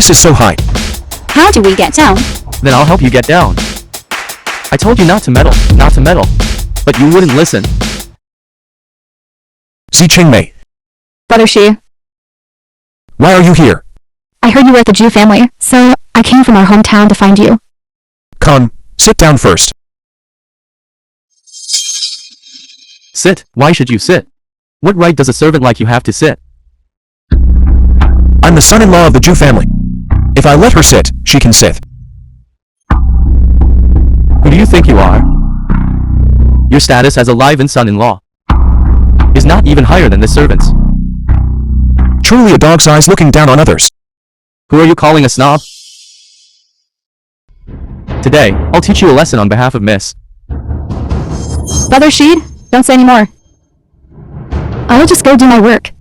This is so high. How do we get down? Then I'll help you get down. I told you not to meddle, not to meddle. But you wouldn't listen. Ching-mei. Brother Shi, Why are you here? I heard you were at the Jew family, so I came from our hometown to find you. Come, sit down first. Sit. Why should you sit? What right does a servant like you have to sit? I'm the son-in-law of the Jew family. If I let her sit, she can sit. Who do you think you are? Your status as a live-in son-in-law is not even higher than the servants. Truly a dog's eyes looking down on others. Who are you calling a snob? Today, I'll teach you a lesson on behalf of Miss. Brother Shi, don't say any more. I'll just go do my work.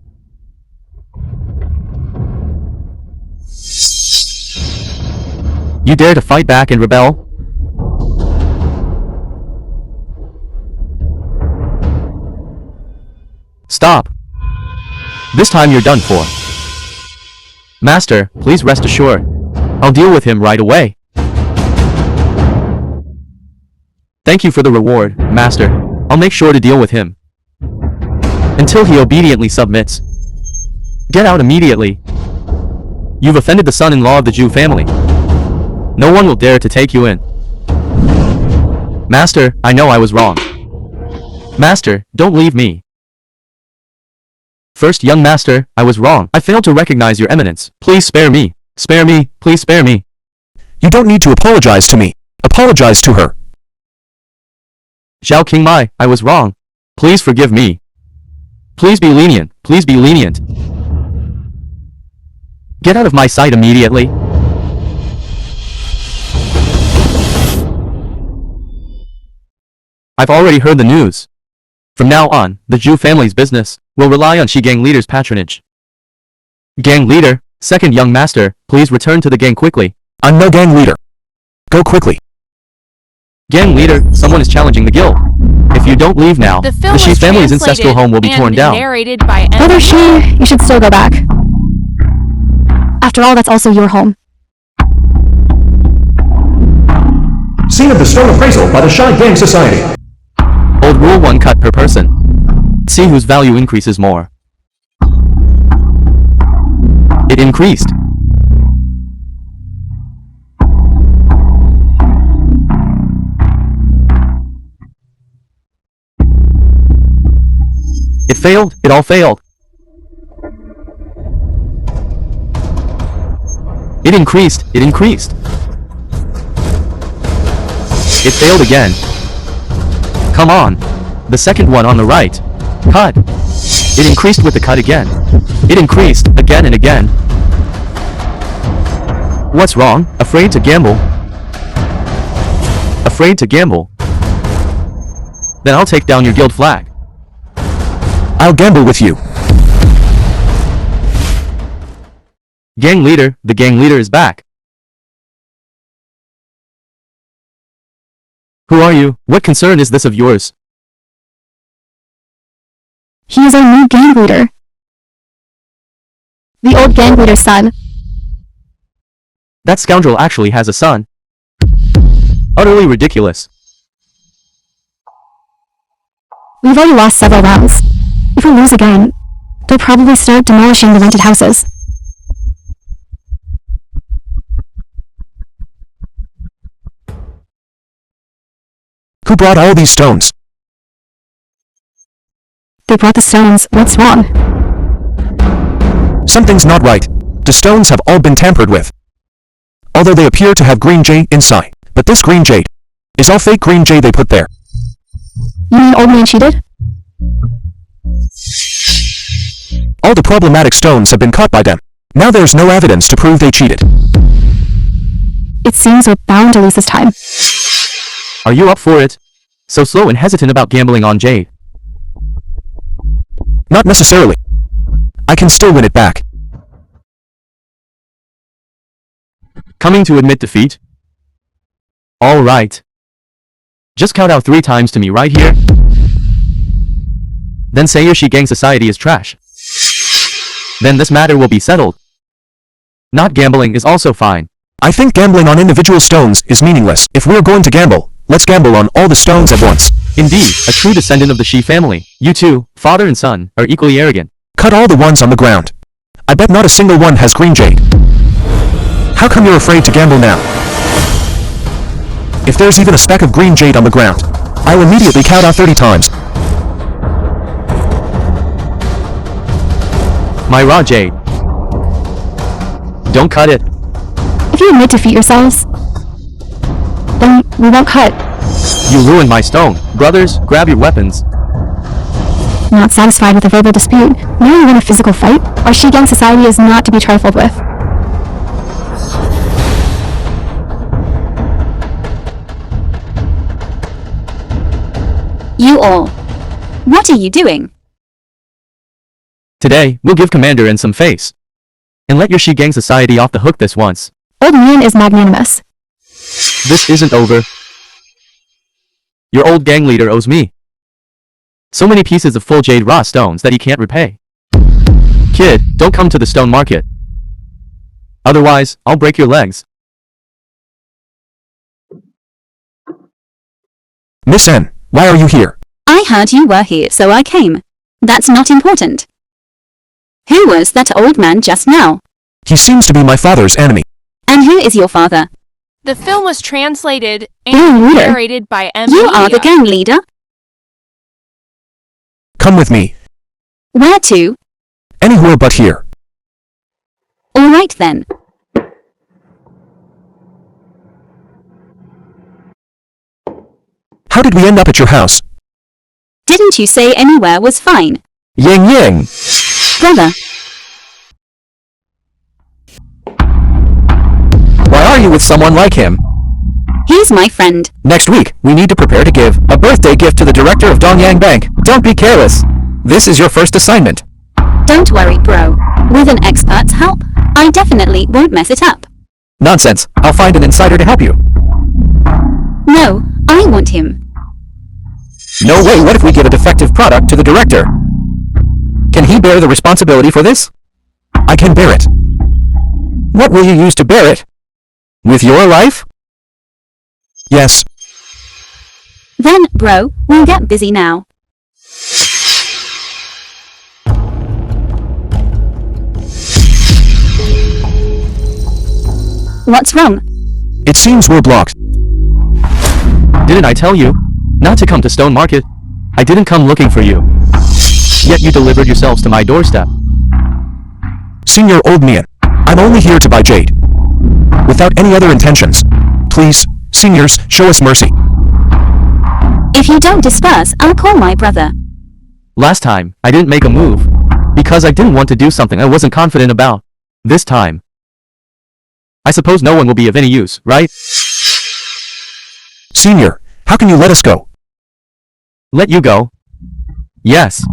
You dare to fight back and rebel? Stop. This time you're done for. Master, please rest assured. I'll deal with him right away. Thank you for the reward, Master. I'll make sure to deal with him until he obediently submits. Get out immediately. You've offended the son-in-law of the Jew family. No one will dare to take you in. Master, I know I was wrong. Master, don't leave me. First, young master, I was wrong. I failed to recognize your eminence. Please spare me. Spare me, please spare me. You don't need to apologize to me. Apologize to her. Zhao Qingmai, I was wrong. Please forgive me. Please be lenient. Please be lenient. Get out of my sight immediately. I've already heard the news. From now on, the Jew family's business will rely on Shi gang leader's patronage. Gang leader, second young master, please return to the gang quickly. I'm no gang leader. Go quickly. Gang leader, someone is challenging the guild. If you don't leave now, the Shi family's ancestral home will be torn down. Narrated by Brother Shi, you should still go back. After all, that's also your home. Scene of the stone appraisal by the Shy Gang Society. Old rule 1 cut per person. See whose value increases more. It increased. It failed. It all failed. It increased. It increased. It failed again. Come on. The second one on the right. Cut. It increased with the cut again. It increased again and again. What's wrong? Afraid to gamble? Afraid to gamble? Then I'll take down your guild flag. I'll gamble with you. Gang leader, the gang leader is back. Who are you? What concern is this of yours? He is our new gang leader. The old gang leader's son. That scoundrel actually has a son. Utterly ridiculous. We've already lost several rounds. If we lose again, they'll probably start demolishing the rented houses. Who brought all these stones? They brought the stones. What's wrong? Something's not right. The stones have all been tampered with. Although they appear to have green jade inside, but this green jade is all fake green jade they put there. You mean Old Man cheated? All the problematic stones have been cut by them. Now there's no evidence to prove they cheated. It seems we're bound to lose this time. Are you up for it? So slow and hesitant about gambling on jade. Not necessarily. I can still win it back. Coming to admit defeat? All right. Just count out 3 times to me right here. Then say your Shi gang society is trash. Then this matter will be settled. Not gambling is also fine. I think gambling on individual stones is meaningless. If we're going to gamble, let's gamble on all the stones at once. Indeed, a true descendant of the Shi family. You two, father and son, are equally arrogant. Cut all the ones on the ground. I bet not a single one has green jade. How come you're afraid to gamble now? If there's even a speck of green jade on the ground, I'll immediately count out 30 times. My raw jade. Don't cut it. If you admit defeat yourselves, then we won't cut. You ruined my stone. Brothers, grab your weapons. Not satisfied with a verbal dispute, now you want a physical fight? Our Shi gang society is not to be trifled with. You all. What are you doing? Today, we'll give Commander and some face. And let your Shi gang society off the hook this once. Old man is magnanimous. This isn't over. Your old gang leader owes me so many pieces of full jade raw stones that he can't repay. Kid, don't come to the stone market. Otherwise, I'll break your legs. Miss N, why are you here? I heard you were here, so I came. That's not important. Who was that old man just now? He seems to be my father's enemy. And who is your father? The film was translated Gang and leader. narrated by M. You are the gang leader? Come with me. Where to? Anywhere but here. Alright then. How did we end up at your house? Didn't you say anywhere was fine? Yang Yang. Brother, Why are you with someone like him? he's my friend. Next week, we need to prepare to give a birthday gift to the director of Dongyang Bank. Don't be careless. This is your first assignment. Don't worry, bro. With an expert's help, I definitely won't mess it up. Nonsense. I'll find an insider to help you. No, I want him. No way. What if we give a defective product to the director? Can he bear the responsibility for this? I can bear it. What will you use to bear it? With your life? Yes. Then, bro, we'll get busy now. What's wrong? It seems we're blocked. Didn't I tell you not to come to Stone Market? I didn't come looking for you. Yet you delivered yourselves to my doorstep. Senior old man, I'm only here to buy jade. Without any other intentions. Please, seniors, show us mercy. If you don't disperse, I'll call my brother. Last time, I didn't make a move because I didn't want to do something I wasn't confident about. This time, I suppose no one will be of any use, right? Senior, how can you let us go? Let you go? Yes.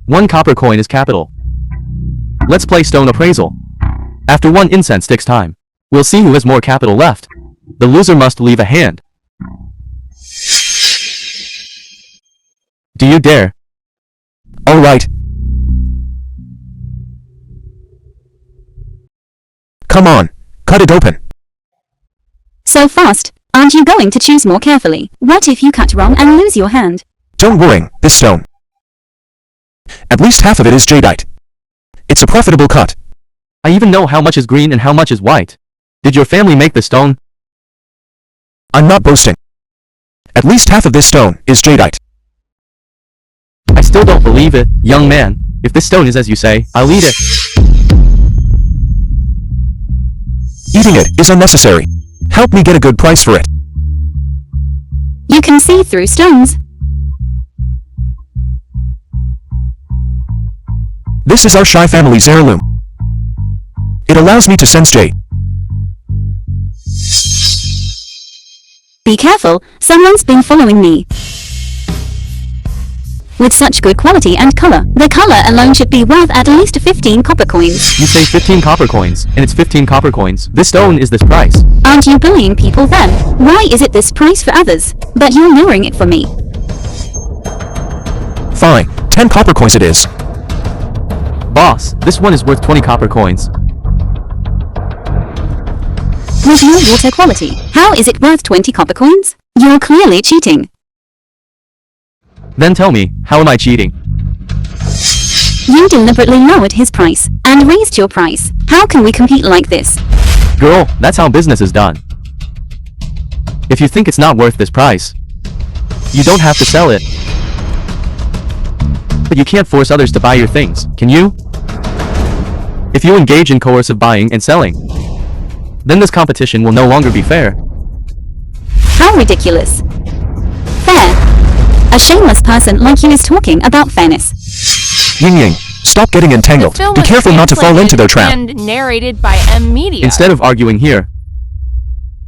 1 copper coin is capital. Let's play stone appraisal. After 1 incense sticks time, we'll see who has more capital left. The loser must leave a hand. Do you dare? All right. Come on, cut it open. So fast, aren't you going to choose more carefully? What if you cut wrong and lose your hand? Don't worry, this stone. At least half of it is jadeite. It's a profitable cut. I even know how much is green and how much is white. Did your family make the stone? I'm not boasting. At least half of this stone is jadeite. I still don't believe it, young man. If this stone is as you say, I'll eat it. Eating it is unnecessary. Help me get a good price for it. You can see through stones. This is our Shi family's heirloom. It allows me to sense jade. Be careful, someone's been following me. With such good quality and color, the color alone should be worth at least 15 copper coins. You say 15 copper coins, and it's 15 copper coins. This stone is this price. Aren't you bullying people then? Why is it this price for others, but you're lowering it for me? Fine, 10 copper coins it is. Boss, this one is worth 20 copper coins. with no water quality. How is it worth 20 copper coins? You're clearly cheating. Then tell me, how am I cheating? You deliberately lowered his price and raised your price. How can we compete like this? Girl, that's how business is done. If you think it's not worth this price, you don't have to sell it. But you can't force others to buy your things, can you? If you engage in coercive buying and selling, then this competition will no longer be fair. How ridiculous. Fair. A shameless person like you is talking about fairness. Ying Ying, stop getting The entangled. film Be was careful not to fall into their trap. translated and narrated by M Media. Instead of arguing here,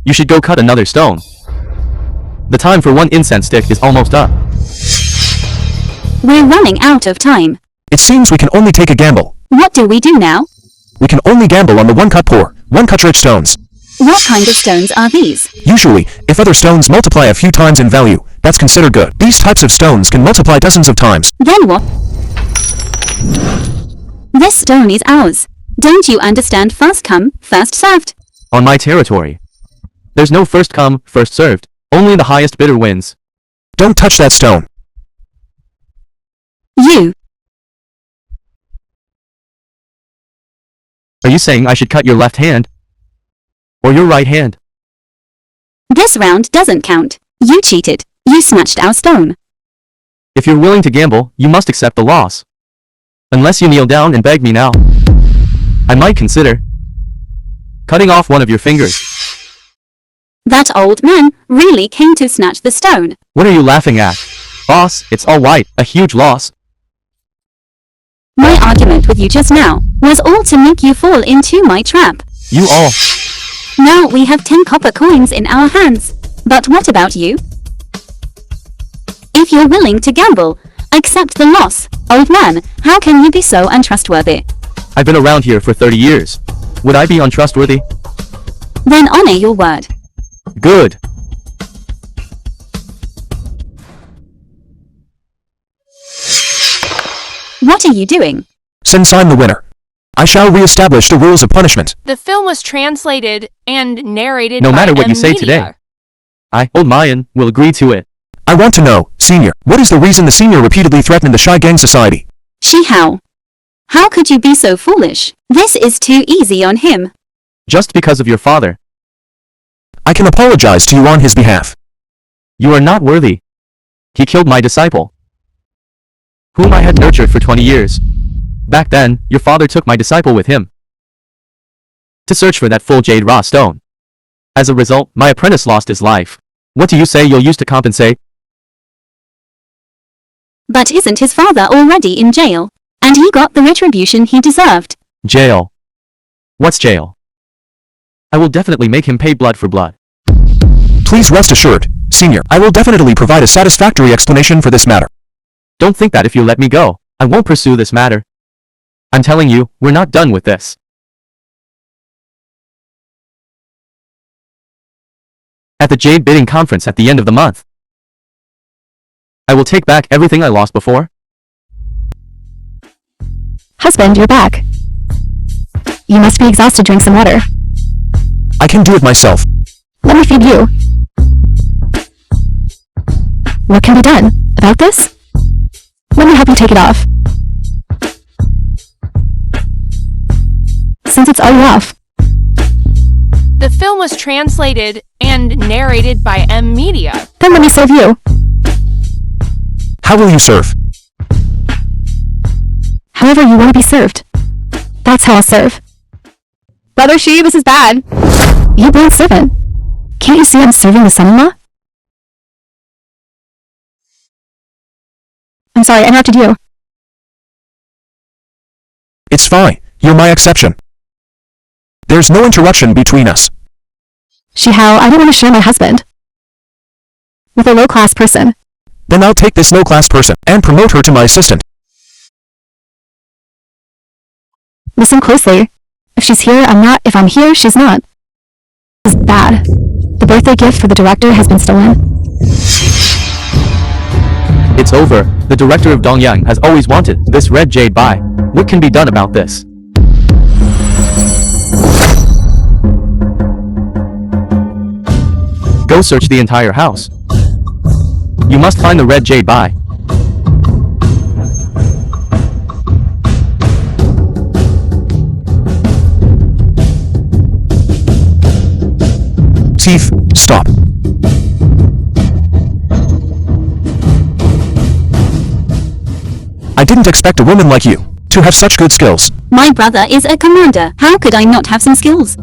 you should go cut another stone. The time for one incense stick is almost up. We're running out of time. It seems we can only take a gamble. What do we do now? We can only gamble on the one-cut poor, one-cut rich stones. What kind of stones are these? Usually, if other stones multiply a few times in value, that's considered good. These types of stones can multiply dozens of times. Then what? This stone is ours. Don't you understand? First come, first served. On my territory. There's no first come, first served. Only the highest bidder wins. Don't touch that stone. You. Are you saying I should cut your left hand? Or your right hand? This round doesn't count. You cheated. You snatched our stone. If you're willing to gamble, you must accept the loss. Unless you kneel down and beg me now, I might consider cutting off one of your fingers. That old man really came to snatch the stone. What are you laughing at? Boss, it's all right, a huge loss. My argument with you just now was all to make you fall into my trap. You all. Now we have 10 copper coins in our hands. But what about you? If you're willing to gamble, accept the loss. Old man, how can you be so untrustworthy? I've been around here for 30 years. Would I be untrustworthy? Then honor your word. Good. What are you doing? Since I'm the winner, I shall re-establish the rules of punishment. The film was translated and narrated No by matter what M you say Media. today, I, Old Mayan, will agree to it. I want to know, Senior, what is the reason the Senior repeatedly threatened the Shy Gang Society? How could you be so foolish? This is too easy on him. Just because of your father. I can apologize to you on his behalf. You are not worthy. He killed my disciple, whom I had nurtured for 20 years. Back then, your father took my disciple with him to search for that full jade raw stone. As a result, my apprentice lost his life. What do you say you'll use to compensate? But isn't his father already in jail? And he got the retribution he deserved. Jail. What's jail? I will definitely make him pay blood for blood. Please rest assured, Senior, I will definitely provide a satisfactory explanation for this matter. Don't think that if you let me go, I won't pursue this matter. I'm telling you, we're not done with this. At the Jade Bidding Conference at the end of the month, I will take back everything I lost before. Husband, you're back. You must be exhausted. Drink some water. I can do it myself. Let me feed you. What can be done about this? Let me help you take it off. Since it's already off, The film was translated and narrated by M Media. then let me serve you. How will you serve? However you want to be served. That's how I'll serve. Brother She, this is bad. You blind servant. Can't you see I'm serving the son-in-law? I'm sorry, I interrupted you. It's fine, you're my exception. There's no interruption between us. Shihao, I don't want to share my husband with a low-class person. Then I'll take this low-class person and promote her to my assistant. Listen closely. If she's here, I'm not. If I'm here, she's not. This is bad. The birthday gift for the director has been stolen. It's over. The director of Dongyang has always wanted this red jade buy. What can be done about this? Go search the entire house. You must find the red jade by. Thief, stop. I didn't expect a woman like you to have such good skills. My brother is a commander. How could I not have some skills?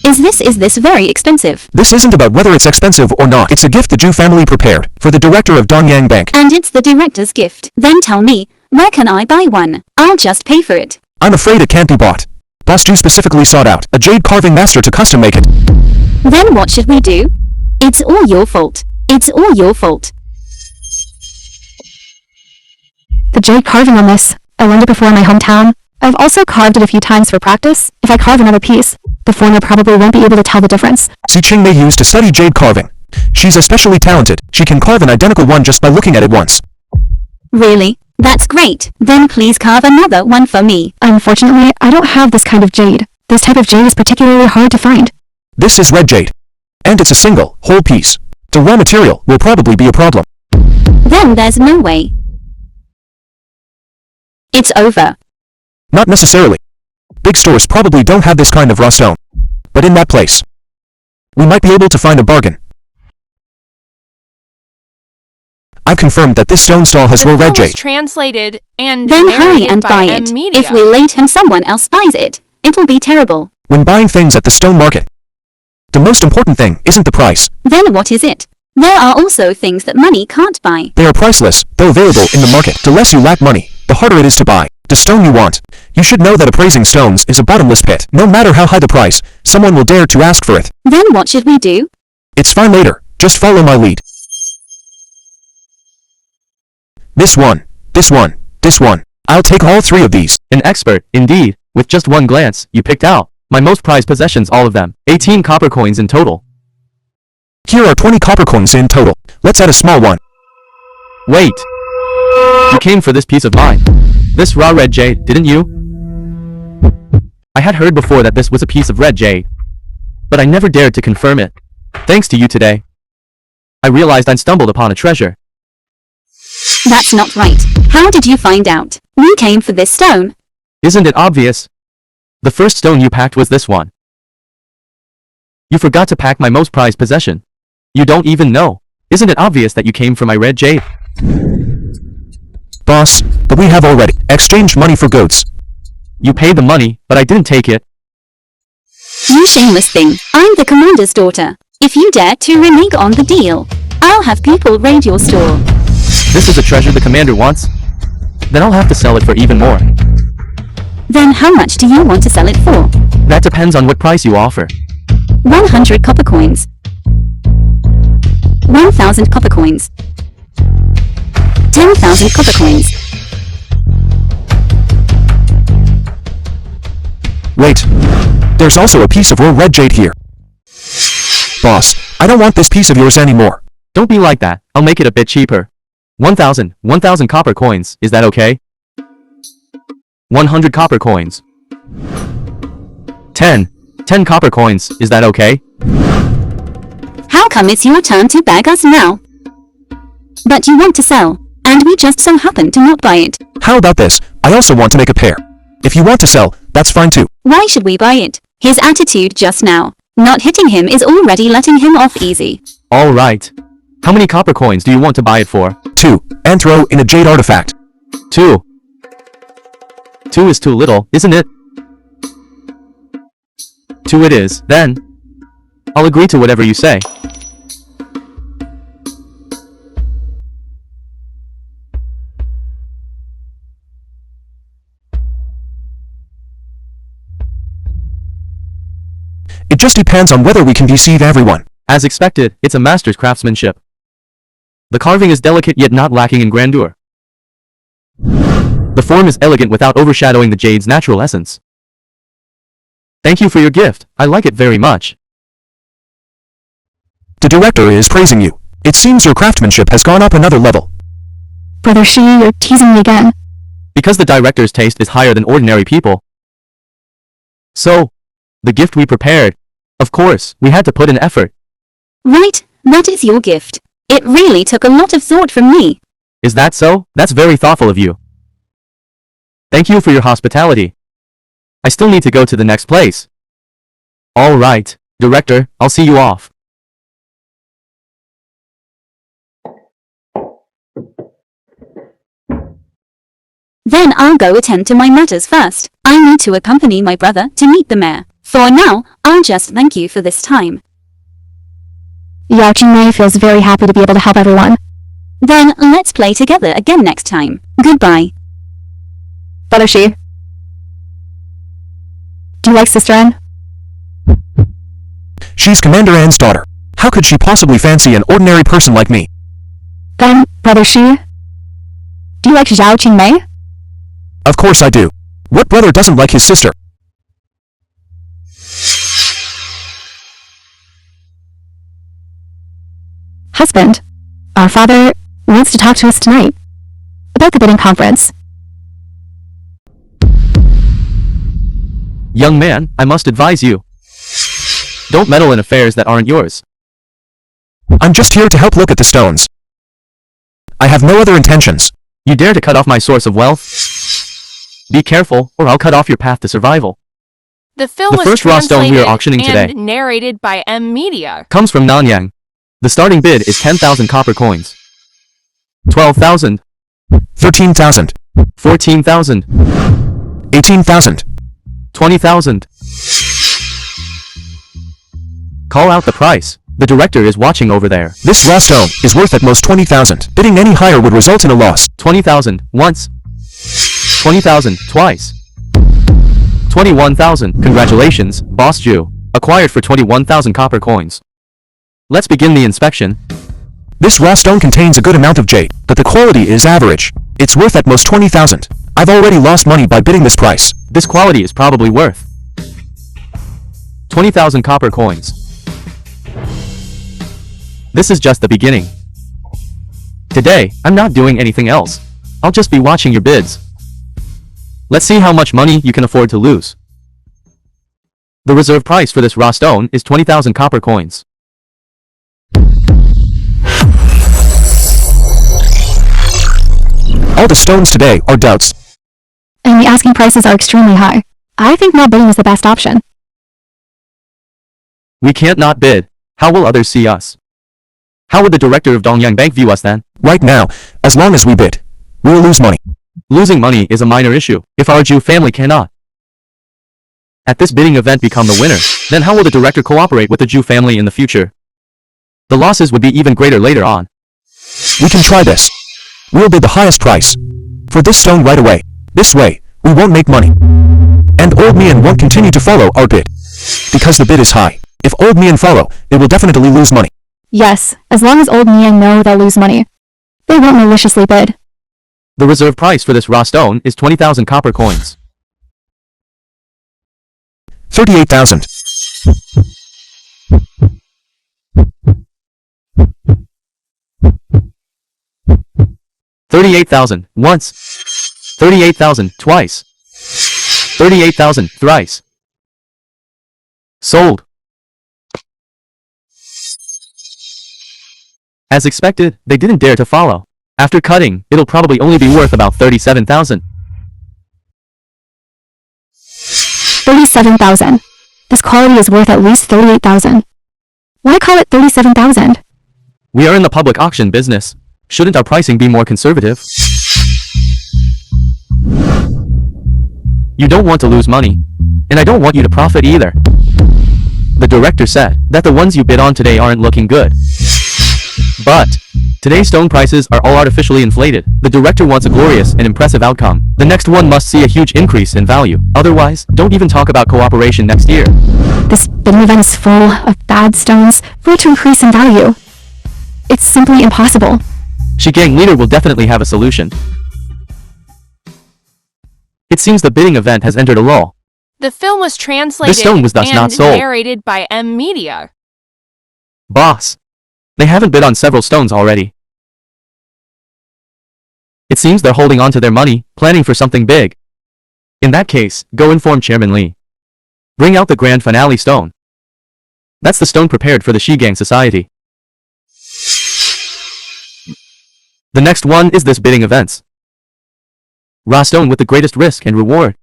Is this very expensive? This isn't about whether it's expensive or not. It's a gift the Jew family prepared for the director of Dongyang Bank. And it's the director's gift. Then tell me, where can I buy one? I'll just pay for it. I'm afraid it can't be bought. Boss Jew specifically sought out a jade carving master to custom make it. Then what should we do? It's all your fault. It's all your fault. The jade carving on this, I learned it before in my hometown. I've also carved it a few times for practice. If I carve another piece, the foreigner probably won't be able to tell the difference. Ziqing may use to study jade carving. She's especially talented. She can carve an identical one just by looking at it once. Really? That's great. Then please carve another one for me. Unfortunately, I don't have this kind of jade. This type of jade is particularly hard to find. This is red jade. And it's a single, whole piece. The raw material will probably be a problem. Then there's no way. It's over. Not necessarily. Big stores probably don't have this kind of raw stone. But in that place, we might be able to find a bargain. I've confirmed that this stone stall has raw red jade. Translated and Then hurry narrated and by buy M it. Media. If we're late and someone else buys it, it'll be terrible. When buying things at the stone market, the most important thing isn't the price. Then what is it? There are also things that money can't buy. They are priceless, though available in the market. The less you lack money, the harder it is to buy the stone you want. You should know that appraising stones is a bottomless pit. No matter how high the price, someone will dare to ask for it. Then what should we do? It's fine later. Just follow my lead. This one, this one, this one. I'll take all three of these. An expert, indeed. With just one glance, you picked out my most prized possessions, all of them. 18 copper coins in total. Here are 20 copper coins in total. Let's add a small one. Wait. You came for this piece of mine. This raw red jade, didn't you? I had heard before that this was a piece of red jade, but I never dared to confirm it. Thanks to you today, I realized I'd stumbled upon a treasure. That's not right. How did you find out? We came for this stone. Isn't it obvious? The first stone you packed was this one. You forgot to pack my most prized possession. You don't even know. Isn't it obvious that you came for my red jade? Boss, but we have already exchanged money for goods. You paid the money, but I didn't take it. You shameless thing. I'm the commander's daughter. If you dare to renege on the deal, I'll have people raid your store. This is a treasure the commander wants? Then I'll have to sell it for even more. Then how much do you want to sell it for? That depends on what price you offer. 100 copper coins. 1,000 copper coins. 10,000 copper coins. Wait. There's also a piece of raw red jade here. Boss, I don't want this piece of yours anymore. Don't be like that. I'll make it a bit cheaper. 1,000 copper coins, is that okay? 100 copper coins. 10 copper coins, is that okay? How come it's your turn to beg us now? But you want to sell, and we just so happen to not buy it. How about this? I also want to make a pair. If you want to sell, that's fine too. Why should we buy it? His attitude just now, not hitting him, is already letting him off easy. Alright. How many copper coins do you want to buy it for? 2, and throw in a jade artifact. 2. 2 is too little, isn't it? 2 it is, then. I'll agree to whatever you say. It just depends on whether we can deceive everyone. As expected, it's a master's craftsmanship. The carving is delicate yet not lacking in grandeur. The form is elegant without overshadowing the jade's natural essence. Thank you for your gift, I like it very much. The director is praising you. It seems your craftsmanship has gone up another level. Brother Shi, you're teasing me again. Because the director's taste is higher than ordinary people, So, the gift we prepared. Of course, we had to put in effort. Right, that is your gift. It really took a lot of thought from me. Is that so? That's very thoughtful of you. Thank you for your hospitality. I still need to go to the next place. All right, director, I'll see you off. Then I'll go attend to my matters first. I need to accompany my brother to meet the mayor. For now, I'll just thank you for this time. Yao Qingmei feels very happy to be able to help everyone. Then let's play together again next time. Goodbye. Brother Shi. Do you like Sister Anne? She's Commander Anne's daughter. How could she possibly fancy an ordinary person like me? Then, Brother Shi. Do you like Zhao Qingmei? Of course I do. What brother doesn't like his sister? Husband, our father wants to talk to us tonight about the bidding conference. Young man, I must advise you. Don't meddle in affairs that aren't yours. I'm just here to help look at the stones. I have no other intentions. You dare to cut off my source of wealth? Be careful, or I'll cut off your path to survival. The film The was first raw stone we are translated auctioning and today narrated by M Media. comes from Nanyang. The starting bid is 10,000 copper coins. 12,000. 13,000. 14,000. 18,000. 20,000. Call out the price. The director is watching over there. This raw stone is worth at most 20,000. Bidding any higher would result in a loss. 20,000 once. 20,000 twice. 21,000. Congratulations, Boss Jew. Acquired for 21,000 copper coins. Let's begin the inspection. This raw stone contains a good amount of jade, but the quality is average. It's worth at most 20,000. I've already lost money by bidding this price. This quality is probably worth 20,000 copper coins. This is just the beginning. Today, I'm not doing anything else. I'll just be watching your bids. Let's see how much money you can afford to lose. The reserve price for this raw stone is 20,000 copper coins. All the stones today are doubts. And the asking prices are extremely high. I think not bidding is the best option. We can't not bid. How will others see us? How would the director of Dongyang Bank view us then? Right now, as long as we bid, we'll lose money. Losing money is a minor issue, if our Jew family cannot at this bidding event become the winner, then how will the director cooperate with the Jew family in the future? The losses would be even greater later on. We can try this. We'll bid the highest price for this stone right away. This way, we won't make money. And Old Mian won't continue to follow our bid. Because the bid is high. If Old Mian follow, they will definitely lose money. Yes, as long as Old Mian know they'll lose money. They won't maliciously bid. The reserve price for this raw stone is 20,000 copper coins. 38,000. 38,000 once. 38,000 twice. 38,000 thrice. Sold. As expected, they didn't dare to follow. After cutting, it'll probably only be worth about 37,000. 37,000. This quality is worth at least 38,000. Why call it 37,000? We are in the public auction business. Shouldn't our pricing be more conservative? You don't want to lose money. And I don't want you to profit either. The director said that the ones you bid on today aren't looking good. But today's stone prices are all artificially inflated. The director wants a glorious and impressive outcome. The next one must see a huge increase in value. Otherwise, don't even talk about cooperation next year. This bidding event is full of bad stones for it to increase in value. It's simply impossible. Shigang leader will definitely have a solution. It seems the bidding event has entered a lull. The film was translated stone was thus and not sold. narrated by M Media. Boss. They haven't bid on several stones already. It seems they're holding on to their money, planning for something big. In that case, go inform Chairman Lee. Bring out the grand finale stone. That's the stone prepared for the Shigang society. The next one is this bidding events. Raw stone with the greatest risk and reward.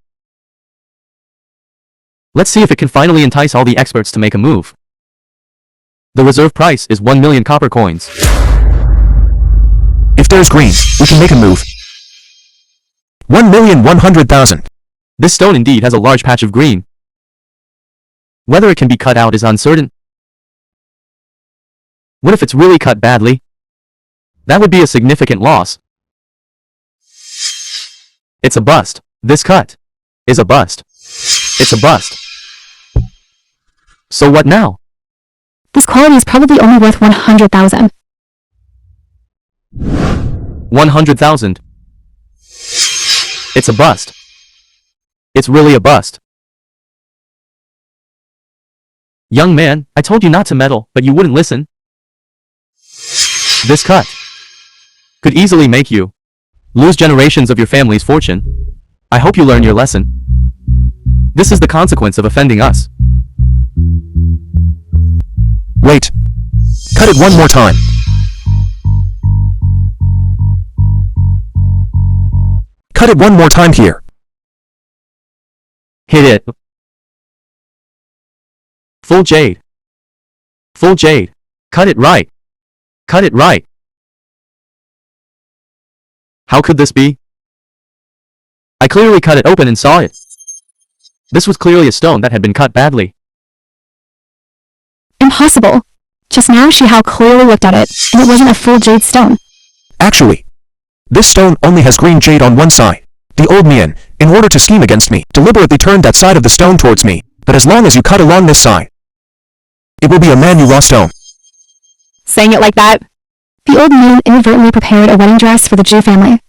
Let's see if it can finally entice all the experts to make a move. The reserve price is 1 million copper coins. If there's green, we can make a move. 1,100,000. This stone indeed has a large patch of green. Whether it can be cut out is uncertain. What if it's really cut badly? That would be a significant loss. It's a bust. This cut is a bust. It's a bust. So what now? This quality is probably only worth 100,000. 100,000. It's a bust. It's really a bust. Young man, I told you not to meddle, but you wouldn't listen. This cut could easily make you lose generations of your family's fortune. I hope you learn your lesson. This is the consequence of offending us. Wait. Cut it one more time. Cut it one more time here. Hit it. Full jade. Full jade. Cut it right. Cut it right. How could this be? I clearly cut it open and saw it. This was clearly a stone that had been cut badly. Impossible. Just now she how clearly looked at it, and it wasn't a full jade stone. Actually, this stone only has green jade on one side. The old man, in order to scheme against me, deliberately turned that side of the stone towards me, but as long as you cut along this side, it will be a Manu raw stone. Saying it like that? The old man inadvertently prepared a wedding dress for the Jew family.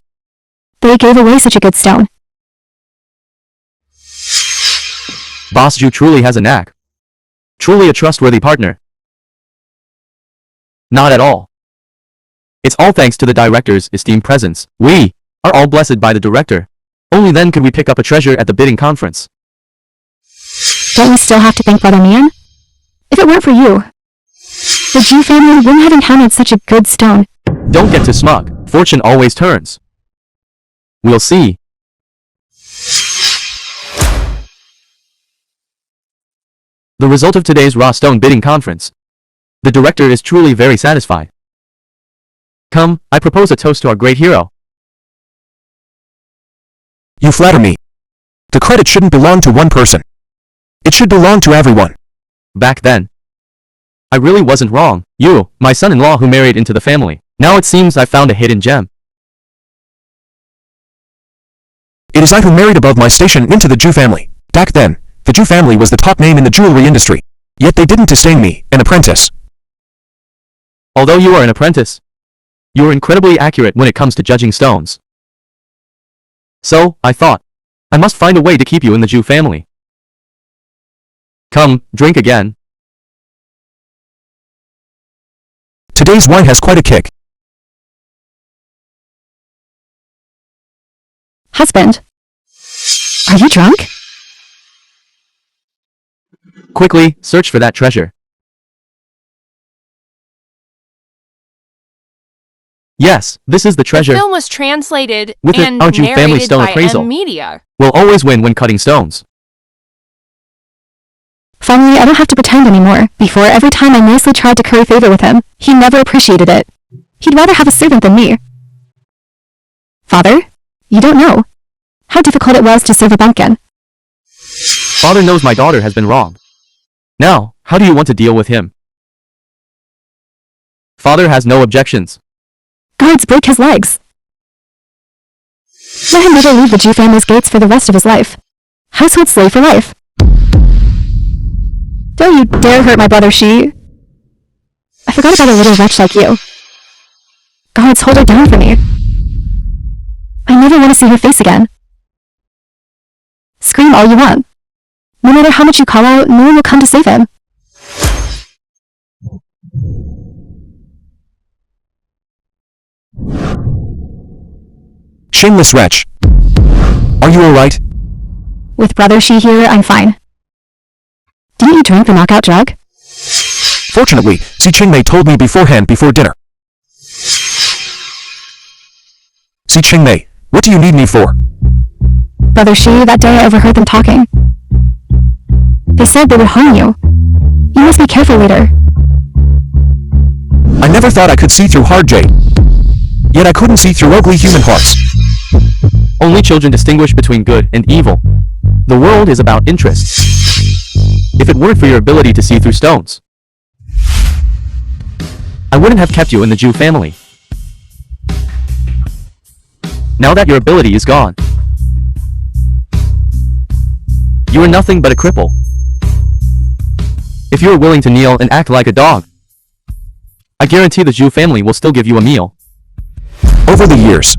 They gave away such a good stone. Boss Jew truly has a knack. Truly a trustworthy partner. Not at all. It's all thanks to the director's esteemed presence. We are all blessed by the director. Only then could we pick up a treasure at the bidding conference. Don't we still have to thank Brother Man? If it weren't for you, the Jew family wouldn't have encountered such a good stone. Don't get too smug. Fortune always turns. We'll see. The result of today's raw stone bidding conference. The director is truly very satisfied. Come, I propose a toast to our great hero. You flatter me. The credit shouldn't belong to one person. It should belong to everyone. Back then, I really wasn't wrong. You, my son-in-law who married into the family. Now it seems I found a hidden gem. It is I who married above my station into the Jew family. Back then, the Jew family was the top name in the jewelry industry. Yet they didn't disdain me, an apprentice. Although you are an apprentice, you are incredibly accurate when it comes to judging stones. So, I thought, I must find a way to keep you in the Jew family. Come, drink again. Today's wine has quite a kick. Husband, are you drunk? Quickly, search for that treasure. Yes, this is the treasure. The film was translated With it, and our Jew family narrated stone by appraisal. Media. Will always win when cutting stones. Finally, I don't have to pretend anymore. Before, every time I nicely tried to curry favor with him, he never appreciated it. He'd rather have a servant than me. Father, you don't know how difficult it was to serve a bumpkin. Father knows my daughter has been wrong. Now, how do you want to deal with him? Father has no objections. Guards break his legs. Let him never leave the Jew family's gates for the rest of his life. Household slave for life. Don't you dare hurt my brother, she. I forgot about a little wretch like you. Guards, hold her down for me. I never want to see her face again. Scream all you want. No matter how much you call out, no one will come to save him. Shameless wretch. Are you alright? With brother she here, I'm fine. Didn't you drink the knockout drug? Fortunately, Si Chingmei told me beforehand before dinner. Si Chingmei, what do you need me for? Brother Shi, that day I overheard them talking. They said they would harm you. You must be careful later. I never thought I could see through hard jade. Yet I couldn't see through ugly human hearts. Only children distinguish between good and evil. The world is about interest. If it weren't for your ability to see through stones, I wouldn't have kept you in the Jew family. Now that your ability is gone, you are nothing but a cripple. If you are willing to kneel and act like a dog, I guarantee the Jew family will still give you a meal. Over the years,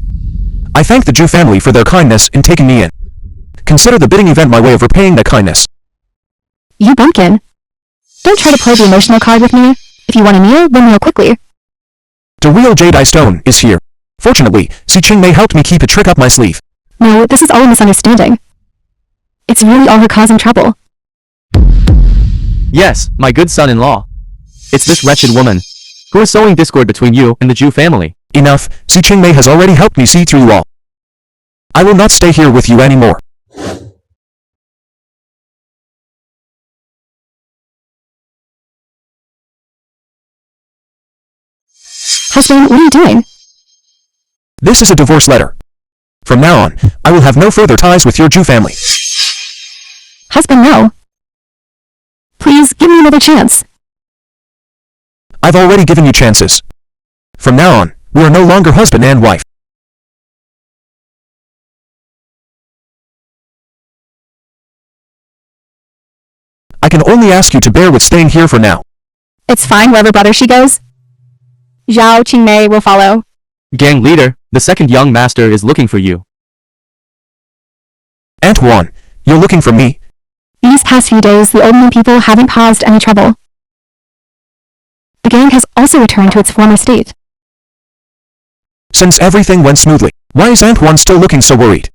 I thank the Jew family for their kindness in taking me in. Consider the bidding event my way of repaying that kindness. You bumpkin. Don't try to play the emotional card with me. If you want a meal, then kneel quickly. The real Jade Eye Stone is here. Fortunately, Si Chingmei helped me keep a trick up my sleeve. No, this is all a misunderstanding. It's really all her causing trouble. Yes, my good son-in-law. It's this wretched woman who is sowing discord between you and the Jew family. Enough, Si Chingmei has already helped me see through you all. I will not stay here with you anymore. Husband, what are you doing? This is a divorce letter. From now on, I will have no further ties with your Jew family. Husband, no. Please, give me another chance. I've already given you chances. From now on, we are no longer husband and wife. I can only ask you to bear with staying here for now. It's fine wherever brother she goes. Zhao Qingmei will follow. Gang leader, the second young master is looking for you. Aunt Juan, you're looking for me? These past few days, the old moon people haven't caused any trouble. The gang has also returned to its former state. Since everything went smoothly, why is Aunt Juan still looking so worried?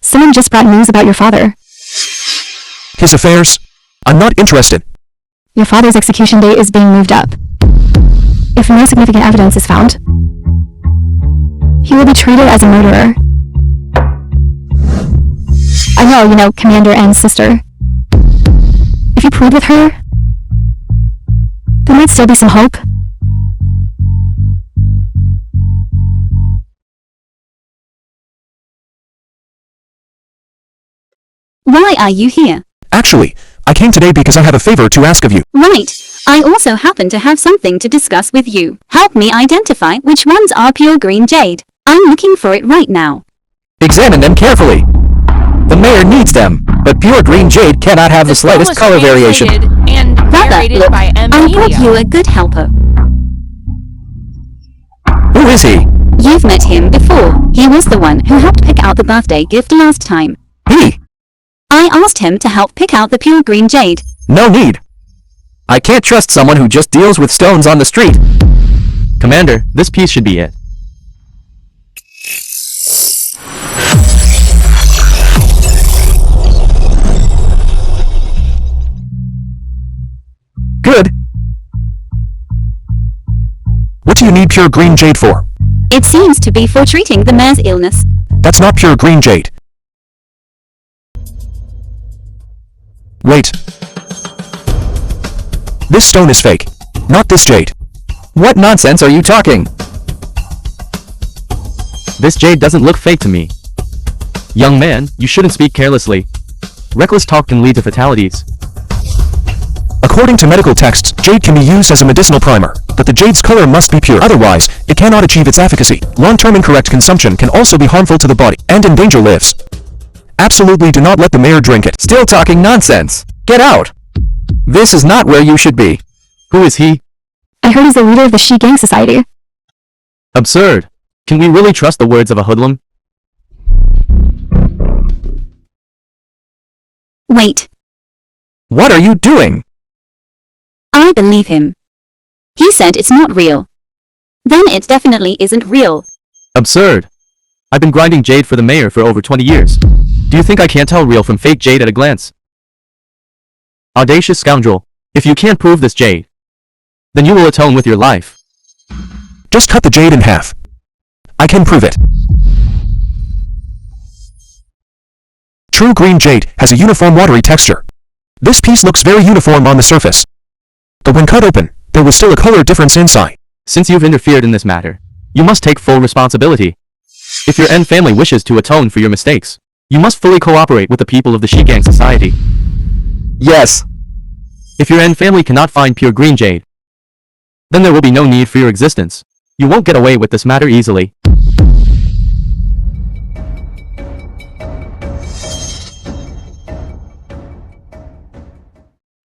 Someone just brought news about your father. His affairs? I'm not interested. Your father's execution date is being moved up. If no significant evidence is found, he will be treated as a murderer. I know, Commander and sister. If you plead with her, there might still be some hope. Why are you here? Actually, I came today because I have a favor to ask of you. Right. I also happen to have something to discuss with you. Help me identify which ones are pure green jade. I'm looking for it right now. Examine them carefully. The mayor needs them, but pure green jade cannot have the slightest color variation. And Brother, narrated look, by M. I brought Media. you a good helper. Who is he? You've met him before. He was the one who helped pick out the birthday gift last time. He? I asked him to help pick out the pure green jade. No need. I can't trust someone who just deals with stones on the street. Commander, this piece should be it. Good. What do you need pure green jade for? It seems to be for treating the mare's illness. That's not pure green jade. Wait. This stone is fake. Not this jade. What nonsense are you talking? This jade doesn't look fake to me. Young man, you shouldn't speak carelessly. Reckless talk can lead to fatalities. According to medical texts, jade can be used as a medicinal primer, but the jade's color must be pure, otherwise, it cannot achieve its efficacy. Long-term incorrect consumption can also be harmful to the body, and endanger lives. Absolutely do not let the mayor drink it. Still talking nonsense. Get out. This is not where you should be. Who is he? I heard he's the leader of the Shi Gang Society. Absurd. Can we really trust the words of a hoodlum? Wait. What are you doing? I believe him. He said it's not real. Then it definitely isn't real. Absurd. I've been grinding jade for the mayor for over 20 years. Do you think I can't tell real from fake jade at a glance? Audacious scoundrel. If you can't prove this jade, then you will atone with your life. Just cut the jade in half. I can prove it. True green jade has a uniform watery texture. This piece looks very uniform on the surface. But when cut open, there was still a color difference inside. Since you've interfered in this matter, you must take full responsibility. If your N family wishes to atone for your mistakes, you must fully cooperate with the people of the Shigang society. Yes. If your N family cannot find pure green jade, then there will be no need for your existence. You won't get away with this matter easily.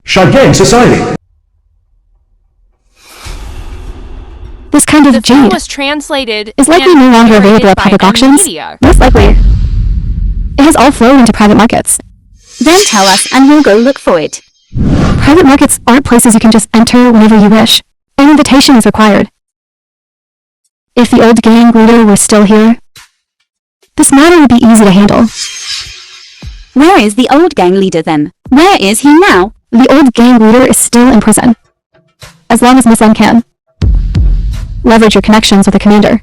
Shigang society. This kind of The film jade was translated is likely and no longer available at narrated by public auctions. Media. Most likely. It has all flowed into private markets. Then tell us and we'll go look for it. Private markets aren't places you can just enter whenever you wish. An invitation is required. If the old gang leader were still here, this matter would be easy to handle. Where is the old gang leader then? Where is he now? The old gang leader is still in prison. As long as Miss N can. Leverage your connections with the commander.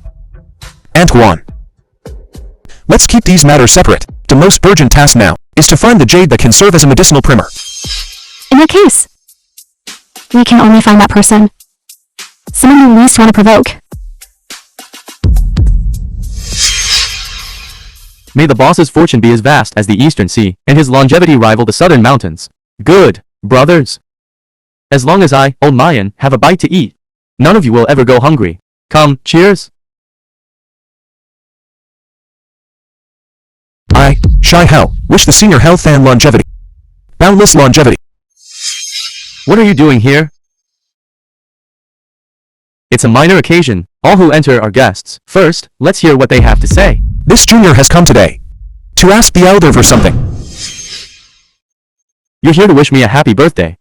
Antoine. Let's keep these matters separate. The most urgent task now is to find the jade that can serve as a medicinal primer. In that case, we can only find that person. Someone you least want to provoke. May the boss's fortune be as vast as the eastern sea, and his longevity rival the southern mountains. Good, brothers. As long as I, old Mayan, have a bite to eat, none of you will ever go hungry. Come, cheers. I, Shai Hao, wish the senior health and longevity. Boundless longevity. What are you doing here? It's a minor occasion. All who enter are guests. First, let's hear what they have to say. This junior has come today to ask the elder for something. You're here to wish me a happy birthday.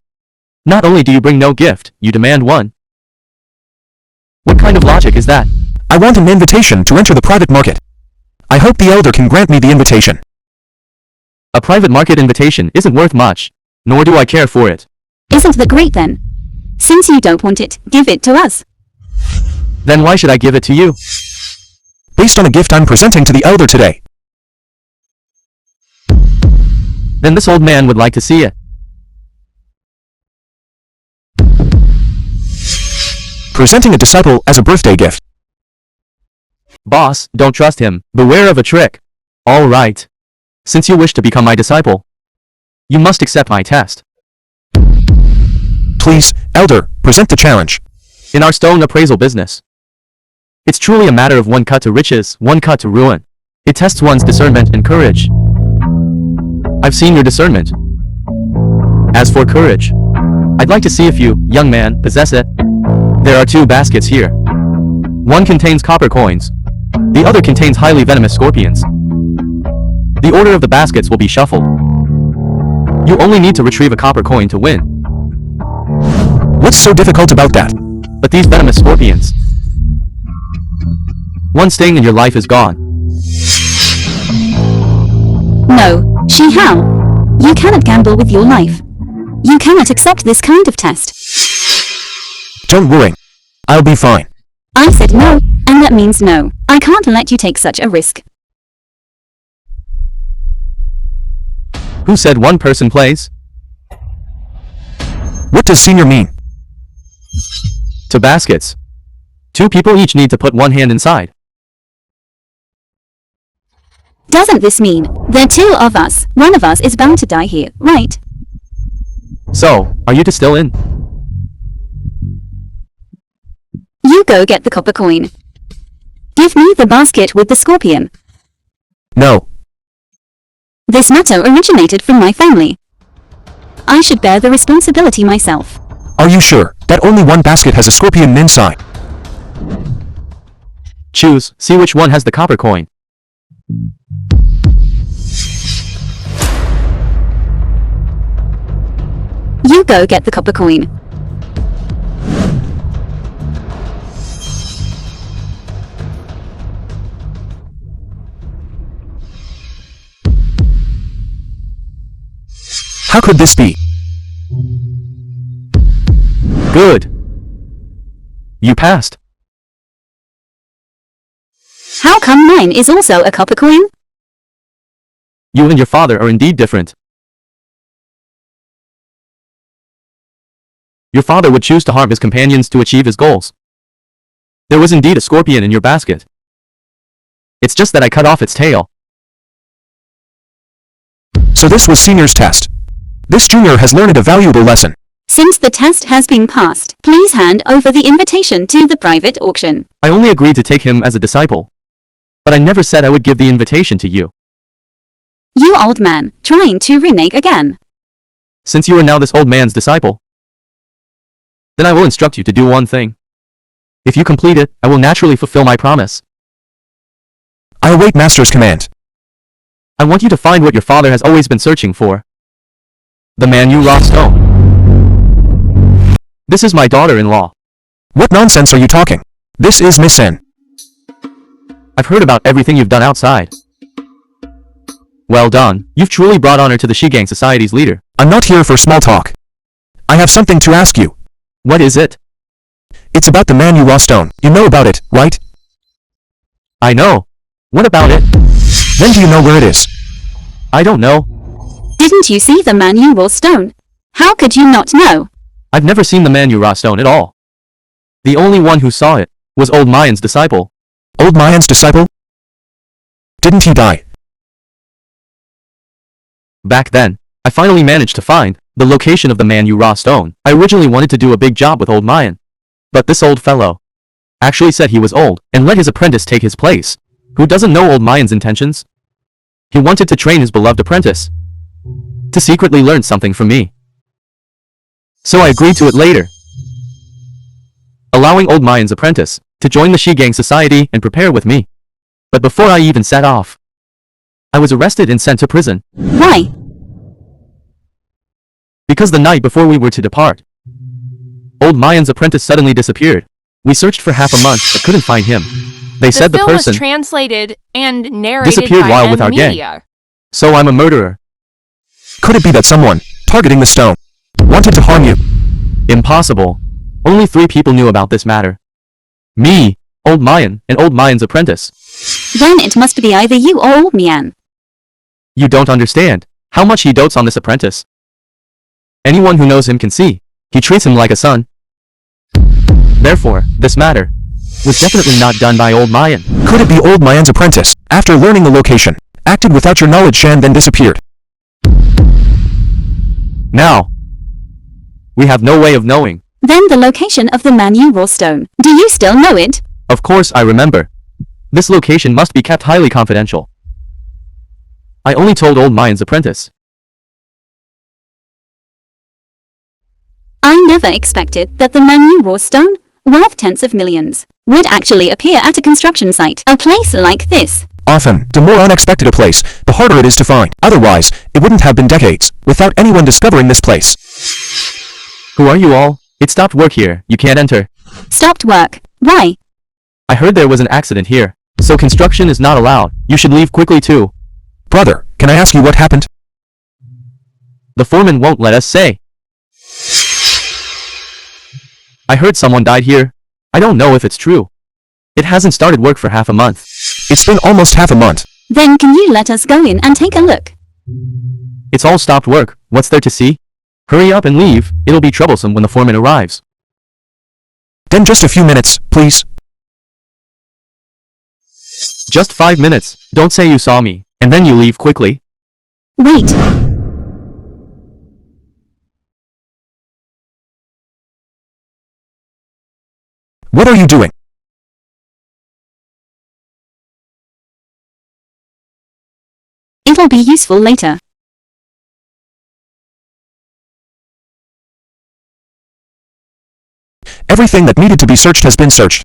Not only do you bring no gift, you demand one. What kind of logic is that? I want an invitation to enter the private market. I hope the elder can grant me the invitation. A private market invitation isn't worth much, nor do I care for it. Isn't that great then? Since you don't want it, give it to us. Then why should I give it to you? Based on a gift I'm presenting to the elder today. Then this old man would like to see it. Presenting a disciple as a birthday gift. Boss, don't trust him. Beware of a trick. All right. Since you wish to become my disciple, you must accept my test. Please, elder, present the challenge. In our stone appraisal business, it's truly a matter of one cut to riches, one cut to ruin. It tests one's discernment and courage. I've seen your discernment. As for courage, I'd like to see if you, young man, possess it. There are two baskets here. One contains copper coins. The other contains highly venomous scorpions. The order of the baskets will be shuffled. You only need to retrieve a copper coin to win. What's so difficult about that? But these venomous scorpions, one sting and your life is gone. No, Shi Hao. You cannot gamble with your life. You cannot accept this kind of test. Don't worry. I'll be fine. I said no, and that means no. I can't let you take such a risk. Who said one person plays? What does senior mean? To baskets. Two people each need to put one hand inside. Doesn't this mean there are two of us? One of us is bound to die here, right? So, are you two still in? You go get the copper coin. Give me the basket with the scorpion. No. This matter originated from my family. I should bear the responsibility myself. Are you sure that only one basket has a scorpion inside? Choose, see which one has the copper coin. You go get the copper coin. How could this be? Good. You passed. How come mine is also a copper coin? You and your father are indeed different. Your father would choose to harm his companions to achieve his goals. There was indeed a scorpion in your basket. It's just that I cut off its tail. So this was senior's test. This junior has learned a valuable lesson. Since the test has been passed, please hand over the invitation to the private auction. I only agreed to take him as a disciple. But I never said I would give the invitation to you. You old man, trying to renege again. Since you are now this old man's disciple, then I will instruct you to do one thing. If you complete it, I will naturally fulfill my promise. I await master's command. I want you to find what your father has always been searching for. The man you lost stone. This is my daughter-in-law. What nonsense are you talking? This is Miss N. I've heard about everything you've done outside. Well done. You've truly brought honor to the Shigang Society's leader. I'm not here for small talk. I have something to ask you. What is it? It's about the man you lost stone. You know about it, right? I know. What about it? Then do you know where it is? I don't know. Didn't you see the man you roll stone? How could you not know? I've never seen the man you raw stone at all. The only one who saw it was old Mayan's disciple. Old Mayan's disciple? Didn't he die? Back then, I finally managed to find the location of the man you raw stone. I originally wanted to do a big job with old Mayan. But this old fellow actually said he was old and let his apprentice take his place. Who doesn't know old Mayan's intentions? He wanted to train his beloved apprentice to secretly learn something from me. So I agreed to it later, allowing old Mayan's apprentice to join the Shigang Society and prepare with me. But before I even set off, I was arrested and sent to prison. Why? Because the night before we were to depart, old Mayan's apprentice suddenly disappeared. We searched for half a month but couldn't find him. They said the film person was translated and narrated disappeared by while with our gang. media. So I'm a murderer. Could it be that someone, targeting the stone, wanted to harm you? Impossible. Only 3 people knew about this matter. Me, old Mayan, and old Mayan's apprentice. Then it must be either you or old Mian. You don't understand how much he dotes on this apprentice. Anyone who knows him can see, he treats him like a son. Therefore, this matter was definitely not done by old Mayan. Could it be old Mayan's apprentice, after learning the location, acted without your knowledge and then disappeared? Now, we have no way of knowing. Then the location of the man you roll stone. Do you still know it? Of course I remember. This location must be kept highly confidential. I only told old Mayan's apprentice. I never expected that the man you roll stone, worth tens of millions, would actually appear at a construction site. A place like this. Often, the more unexpected a place, the harder it is to find. Otherwise, it wouldn't have been decades without anyone discovering this place. Who are you all? It stopped work here. You can't enter. Stopped work. Why? I heard there was an accident here, so construction is not allowed. You should leave quickly too. Brother, can I ask you what happened? The foreman won't let us say. I heard someone died here. I don't know if it's true. It hasn't started work for half a month. It's been almost half a month. Then can you let us go in and take a look? It's all stopped work. What's there to see? Hurry up and leave. It'll be troublesome when the foreman arrives. Then just a few minutes, please. Just 5 minutes. Don't say you saw me, and then you leave quickly. Wait. What are you doing? It'll be useful later. Everything that needed to be searched has been searched.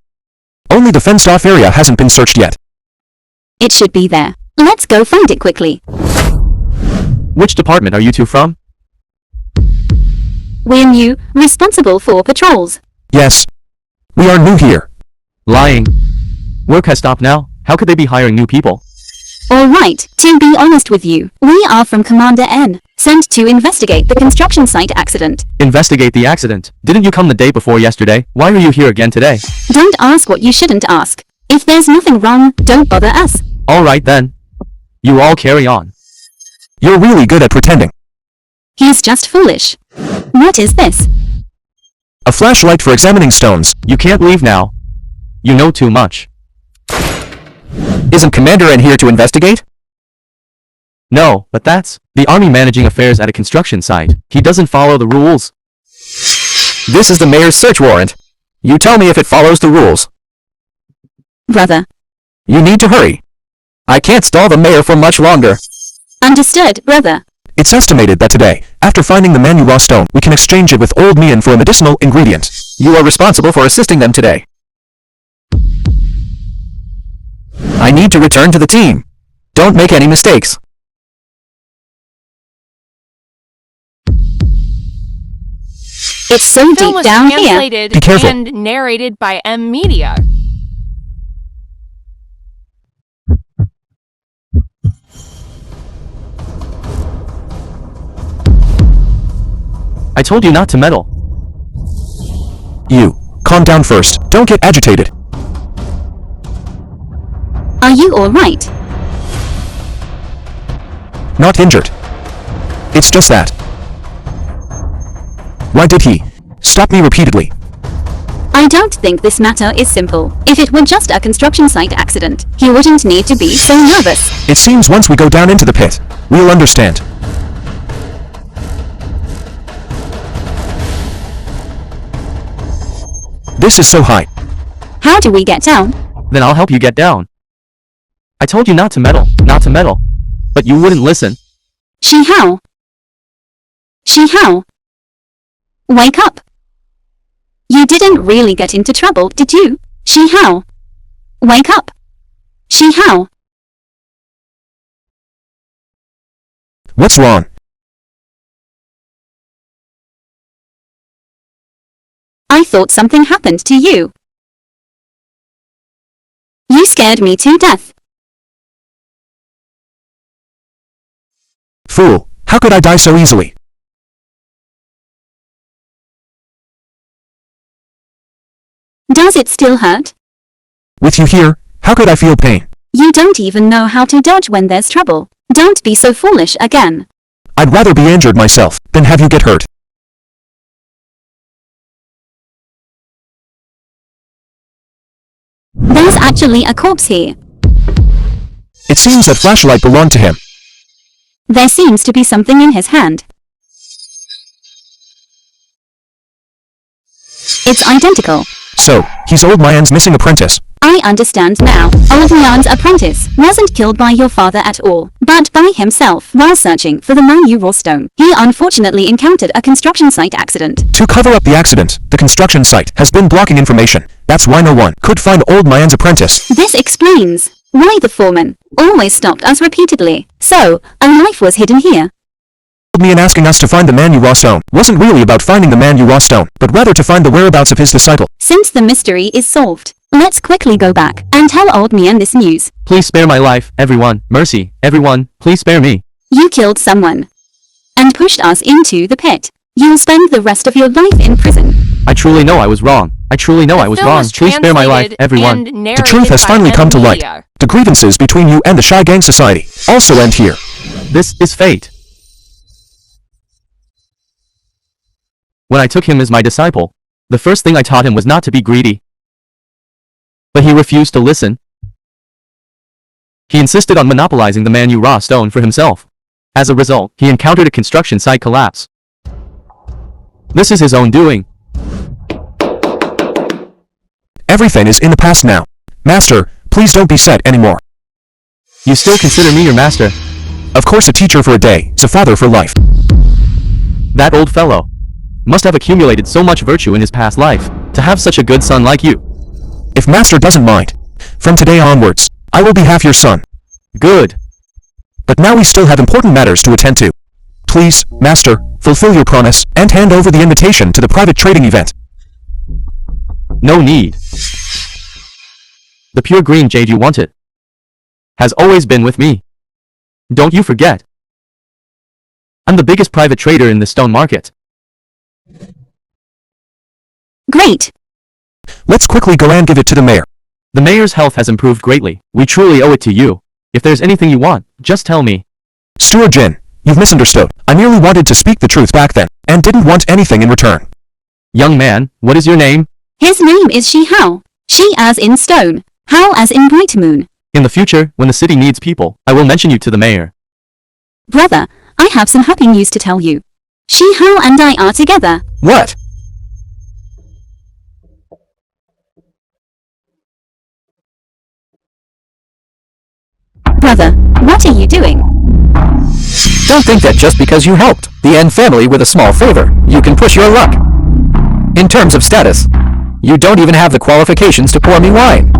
Only the fenced-off area hasn't been searched yet. It should be there. Let's go find it quickly. Which department are you two from? We're new, responsible for patrols. Yes. We are new here. Lying. Work has stopped now. How could they be hiring new people? Alright, to be honest with you, we are from Commander N, sent to investigate the construction site accident. Investigate the accident. Didn't you come the day before yesterday? Why are you here again today? Don't ask what you shouldn't ask. If there's nothing wrong, don't bother us. Alright then. You all carry on. You're really good at pretending. He's just foolish. What is this? A flashlight for examining stones. You can't leave now. You know too much. Isn't Commander N here to investigate? No, but that's the army managing affairs at a construction site. He doesn't follow the rules. This is the mayor's search warrant. You tell me if it follows the rules. Brother. You need to hurry. I can't stall the mayor for much longer. Understood, brother. It's estimated that today, after finding the Manu stone, we can exchange it with Old Mian for a medicinal ingredient. You are responsible for assisting them today. I need to return to the team. Don't make any mistakes. It's so The film deep was down here. translated Be careful. and narrated by M Media. I told you not to meddle. You, calm down first. Don't get agitated. Are you alright? Not injured. It's just that. Why did he stop me repeatedly? I don't think this matter is simple. If it were just a construction site accident, he wouldn't need to be so nervous. It seems once we go down into the pit, we'll understand. This is so high. How do we get down? Then I'll help you get down. I told you not to meddle, not to meddle. But you wouldn't listen. She how? Wake up. You didn't really get into trouble, did you? She how? Wake up. She how? What's wrong? I thought something happened to you. You scared me to death. Fool, how could I die so easily? Does it still hurt? With you here, how could I feel pain? You don't even know how to dodge when there's trouble. Don't be so foolish again. I'd rather be injured myself than have you get hurt. There's actually a corpse here. It seems that flashlight belonged to him. There seems to be something in his hand. It's identical. So, he's Old Mian's missing apprentice. I understand now. Old Mian's apprentice wasn't killed by your father at all, but by himself while searching for the Manu Raw stone. He unfortunately encountered a construction site accident. To cover up the accident, the construction site has been blocking information. That's why no one could find Old Mian's apprentice. This explains why the foreman always stopped us repeatedly. So, a knife was hidden here. Old Mian asking us to find the Manu Raw stone wasn't really about finding the Manu Raw stone, but rather to find the whereabouts of his disciple. Since the mystery is solved, let's quickly go back and tell Old Mian this news. Please spare my life, everyone. Mercy, everyone, please spare me. You killed someone and pushed us into the pit. You'll spend the rest of your life in prison. I truly know I was wrong. I truly know I was Film wrong. was Please spare my life, translated everyone. and The truth has narrated by finally come to light. Media. The grievances between you and the Shy Gang Society also end here. This is fate. When I took him as my disciple, the first thing I taught him was not to be greedy. But he refused to listen. He insisted on monopolizing the Manu Raw stone for himself. As a result, he encountered a construction site collapse. This is his own doing. Everything is in the past now. Master, please don't be sad anymore. You still consider me your master? Of course, a teacher for a day is a father for life. That old fellow must have accumulated so much virtue in his past life to have such a good son like you. If Master doesn't mind, from today onwards, I will be half your son. Good. But now we still have important matters to attend to. Please, Master, fulfill your promise and hand over the invitation to the private trading event. No need. The pure green jade you wanted. has always been with me. Don't you forget. I'm the biggest private trader in the stone market. Great. Let's quickly go and give it to the mayor. The mayor's health has improved greatly. We truly owe it to you. If there's anything you want, just tell me. Steward Jin, you've misunderstood. I merely wanted to speak the truth back then, and didn't want anything in return. Young man, what is your name? His name is Shi Hao. Shi as in stone, Hao as in bright moon. In the future, when the city needs people, I will mention you to the mayor. Brother, I have some happy news to tell you. Shi Hao and I are together. What? Brother, what are you doing? Don't think that just because you helped the N family with a small favor, you can push your luck. In terms of status, you don't even have the qualifications to pour me wine.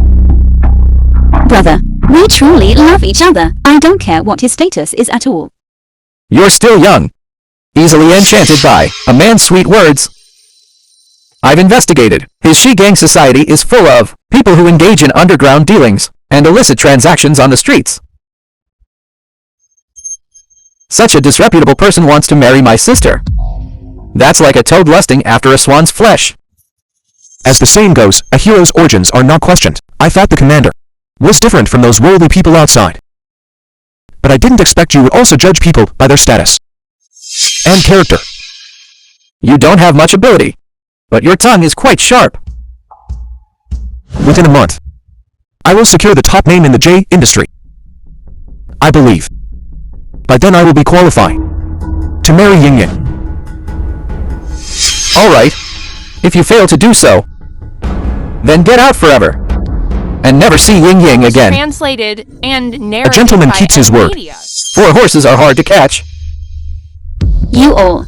Brother, we truly love each other. I don't care what his status is at all. You're still young, easily enchanted by a man's sweet words. I've investigated. His she-gang society is full of people who engage in underground dealings and illicit transactions on the streets. Such a disreputable person wants to marry my sister. That's like a toad lusting after a swan's flesh. As the saying goes, a hero's origins are not questioned. I thought the commander was different from those worldly people outside. But I didn't expect you would also judge people by their status and character. You don't have much ability, but your tongue is quite sharp. Within a month, I will secure the top name in the J industry. I believe. By then I will be qualified to marry Ying Ying. Alright, if you fail to do so, then get out forever, and never see Ying Ying again. Translated and narrated A gentleman by keeps his M word. Media. 4 horses are hard to catch. You all.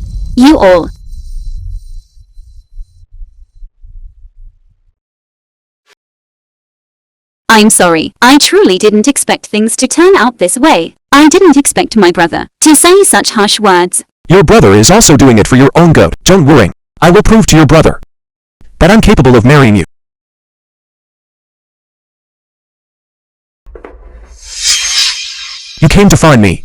I'm sorry. I truly didn't expect things to turn out this way. I didn't expect my brother to say such harsh words. Your brother is also doing it for your own good. Don't worry. I will prove to your brother that I'm capable of marrying you. You came to find me.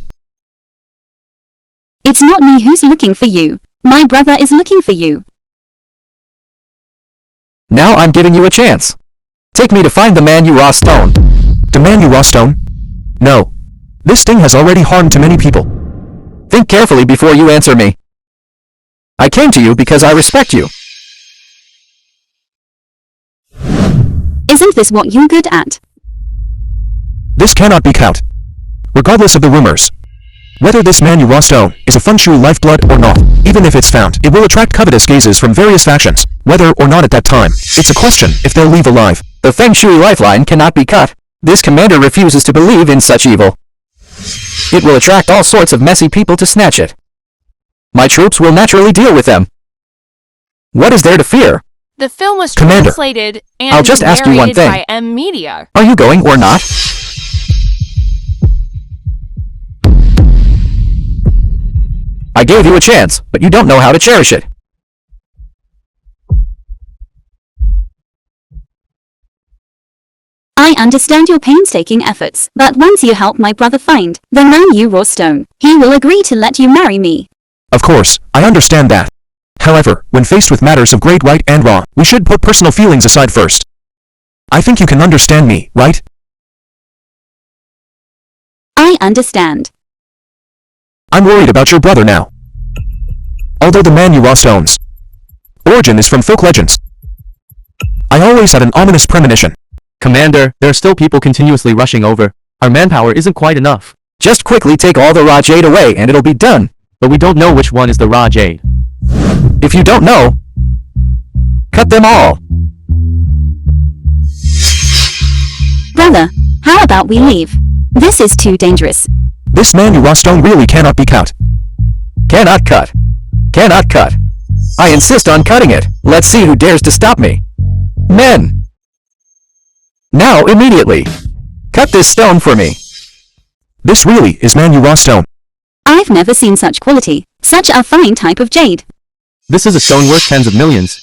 It's not me who's looking for you. My brother is looking for you. Now I'm giving you a chance. Take me to find the man you raw stone. The man you raw stone? No. This thing has already harmed too many people. Think carefully before you answer me. I came to you because I respect you. Isn't this what you're good at? This cannot be count. Regardless of the rumors. Whether this man you raw stone is a feng shui lifeblood or not, even if it's found, it will attract covetous gazes from various factions, whether or not at that time. It's a question if they'll leave alive. The feng shui lifeline cannot be cut. This commander refuses to believe in such evil. It will attract all sorts of messy people to snatch it. My troops will naturally deal with them. What is there to fear? The film was Commander, translated and I'll just ask you one narrated thing. by M Media. Are you going or not? I gave you a chance, but you don't know how to cherish it. I understand your painstaking efforts, but once you help my brother find the man you raw stone, he will agree to let you marry me. Of course, I understand that. However, when faced with matters of great right and wrong, we should put personal feelings aside first. I think you can understand me, right? I understand. I'm worried about your brother now. Although the man you raw stones origin is from folk legends, I always had an ominous premonition. Commander, there are still people continuously rushing over. Our manpower isn't quite enough. Just quickly take all the raw jade away and it'll be done. But we don't know which one is the raw jade. If you don't know, cut them all. Brother, how about we leave? This is too dangerous. This man you raw stone really cannot be cut. Cannot cut. Cannot cut. I insist on cutting it. Let's see who dares to stop me. Men! Now, immediately! Cut this stone for me. This really is man you raw stone. I've never seen such quality, such a fine type of jade. This is a stone worth tens of millions.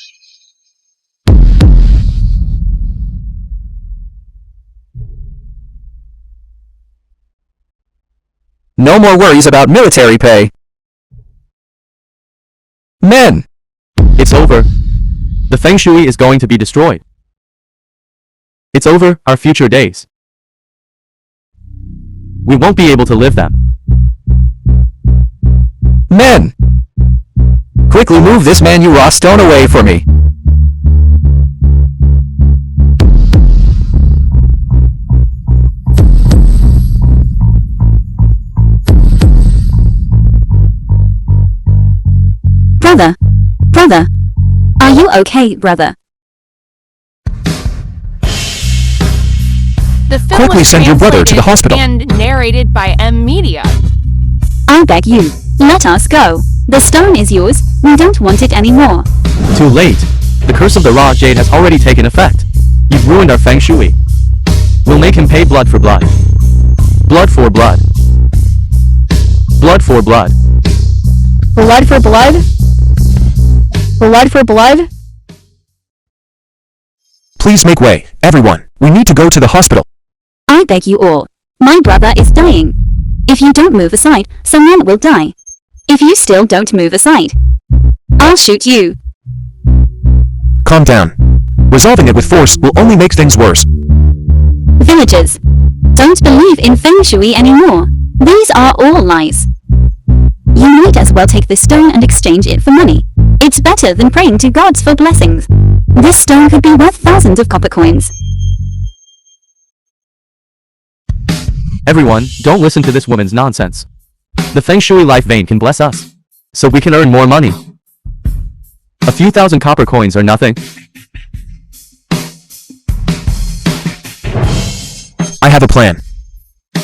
No more worries about military pay. Men! It's over. The feng shui is going to be destroyed. It's over, our future days. We won't be able to live them. Men! Quickly move this Manu raw stone away for me. Brother. Are you okay, brother? The film Quickly was send your brother to the hospital. and narrated by M Media. I beg you, let us go. The stone is yours, we don't want it anymore. Too late. The curse of the raw jade has already taken effect. You've ruined our feng shui. We'll make him pay blood for blood. Blood for blood. Blood for blood. Blood for blood? Blood for blood? Please make way, everyone. We need to go to the hospital. I beg you all. My brother is dying. If you don't move aside, someone will die. If you still don't move aside, I'll shoot you. Calm down. Resolving it with force will only make things worse. Villagers, don't believe in feng shui anymore. These are all lies. You might as well take this stone and exchange it for money. It's better than praying to gods for blessings. This stone could be worth thousands of copper coins. Everyone, don't listen to this woman's nonsense. The feng shui life vein can bless us, so we can earn more money. A few thousand copper coins are nothing. I have a plan.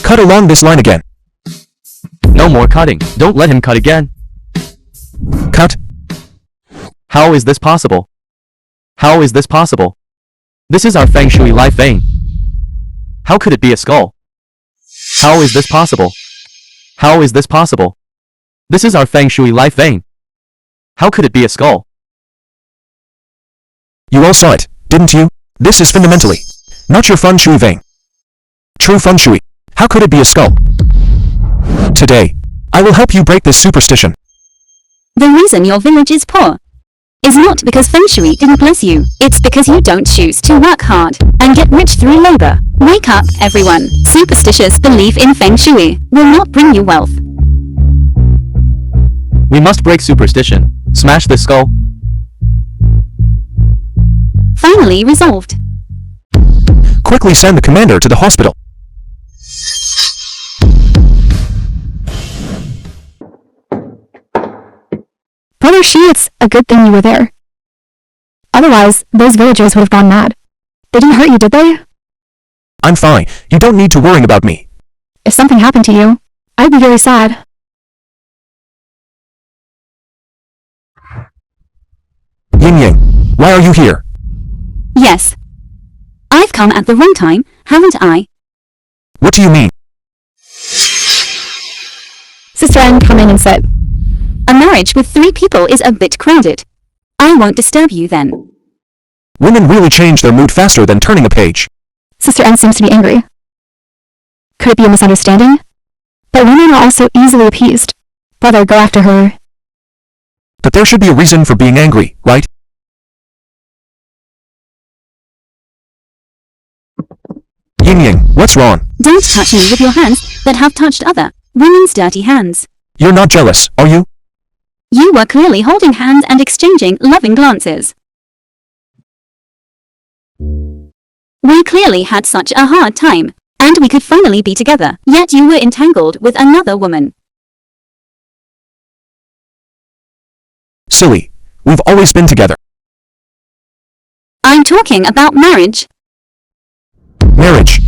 Cut along this line again. No more cutting. Don't let him cut again. Cut. How is this possible? How is this possible? This is our feng shui life vein. How could it be a skull? How is this possible? How is this possible? This is our feng shui life vein. How could it be a skull? You all saw it, didn't you? This is fundamentally not your feng shui vein. True feng shui. How could it be a skull? Today, I will help you break this superstition. The reason your village is poor is not because feng shui didn't bless you. It's because you don't choose to work hard and get rich through labor. Wake up, everyone. Superstitious belief in feng shui will not bring you wealth. We must break superstition. Smash this skull. Finally resolved. Quickly send the commander to the hospital. Brother Shi, it's a good thing you were there. Otherwise, those villagers would have gone mad. They didn't hurt you, did they? I'm fine. You don't need to worry about me. If something happened to you, I'd be very sad. Yin Yang, why are you here? Yes. I've come at the wrong time, haven't I? What do you mean? Sister Anne, come in and sit. A marriage with 3 people is a bit crowded. I won't disturb you then. Women really change their mood faster than turning a page. Sister Anne seems to be angry. Could it be a misunderstanding? But women are also easily appeased. Brother, go after her. But there should be a reason for being angry, right? Yin Yang, what's wrong? Don't touch me with your hands that have touched other women's dirty hands. You're not jealous, are you? You were clearly holding hands and exchanging loving glances. We clearly had such a hard time, and we could finally be together, yet you were entangled with another woman. Silly. We've always been together. I'm talking about marriage. Marriage.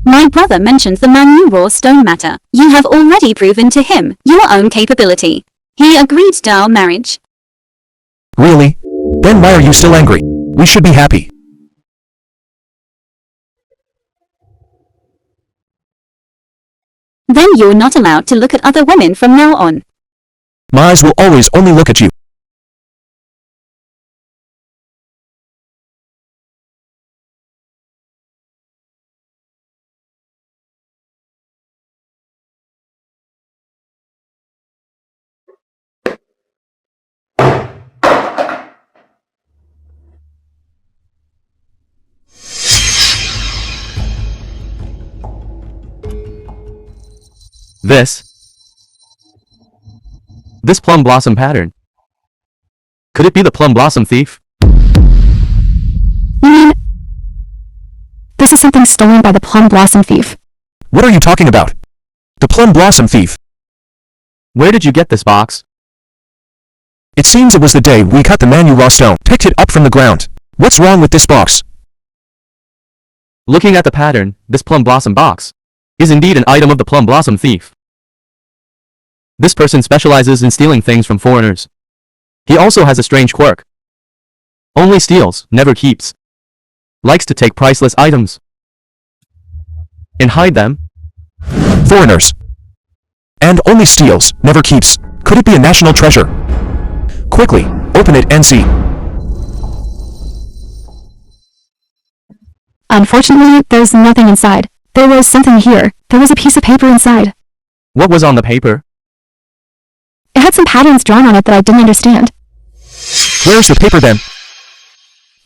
My brother mentioned the Manu raw stone matter. You have already proven to him your own capability. He agreed to our marriage. Really? Then why are you still angry? We should be happy. Then you're not allowed to look at other women from now on. My eyes will always only look at you. This plum blossom pattern. Could it be the plum blossom thief? You mean... this is something stolen by the plum blossom thief? What are you talking about? The plum blossom thief. Where did you get this box? It seems it was the day we cut the manual stone, picked it up from the ground. What's wrong with this box? Looking at the pattern, this plum blossom box is indeed an item of the plum blossom thief. This person specializes in stealing things from foreigners. He also has a strange quirk. Only steals, never keeps. Likes to take priceless items and hide them. Foreigners. And only steals, never keeps. Could it be a national treasure? Quickly, open it and see. Unfortunately, there's nothing inside. There was something here. There was a piece of paper inside. What was on the paper? It had some patterns drawn on it that I didn't understand. Where's the paper then?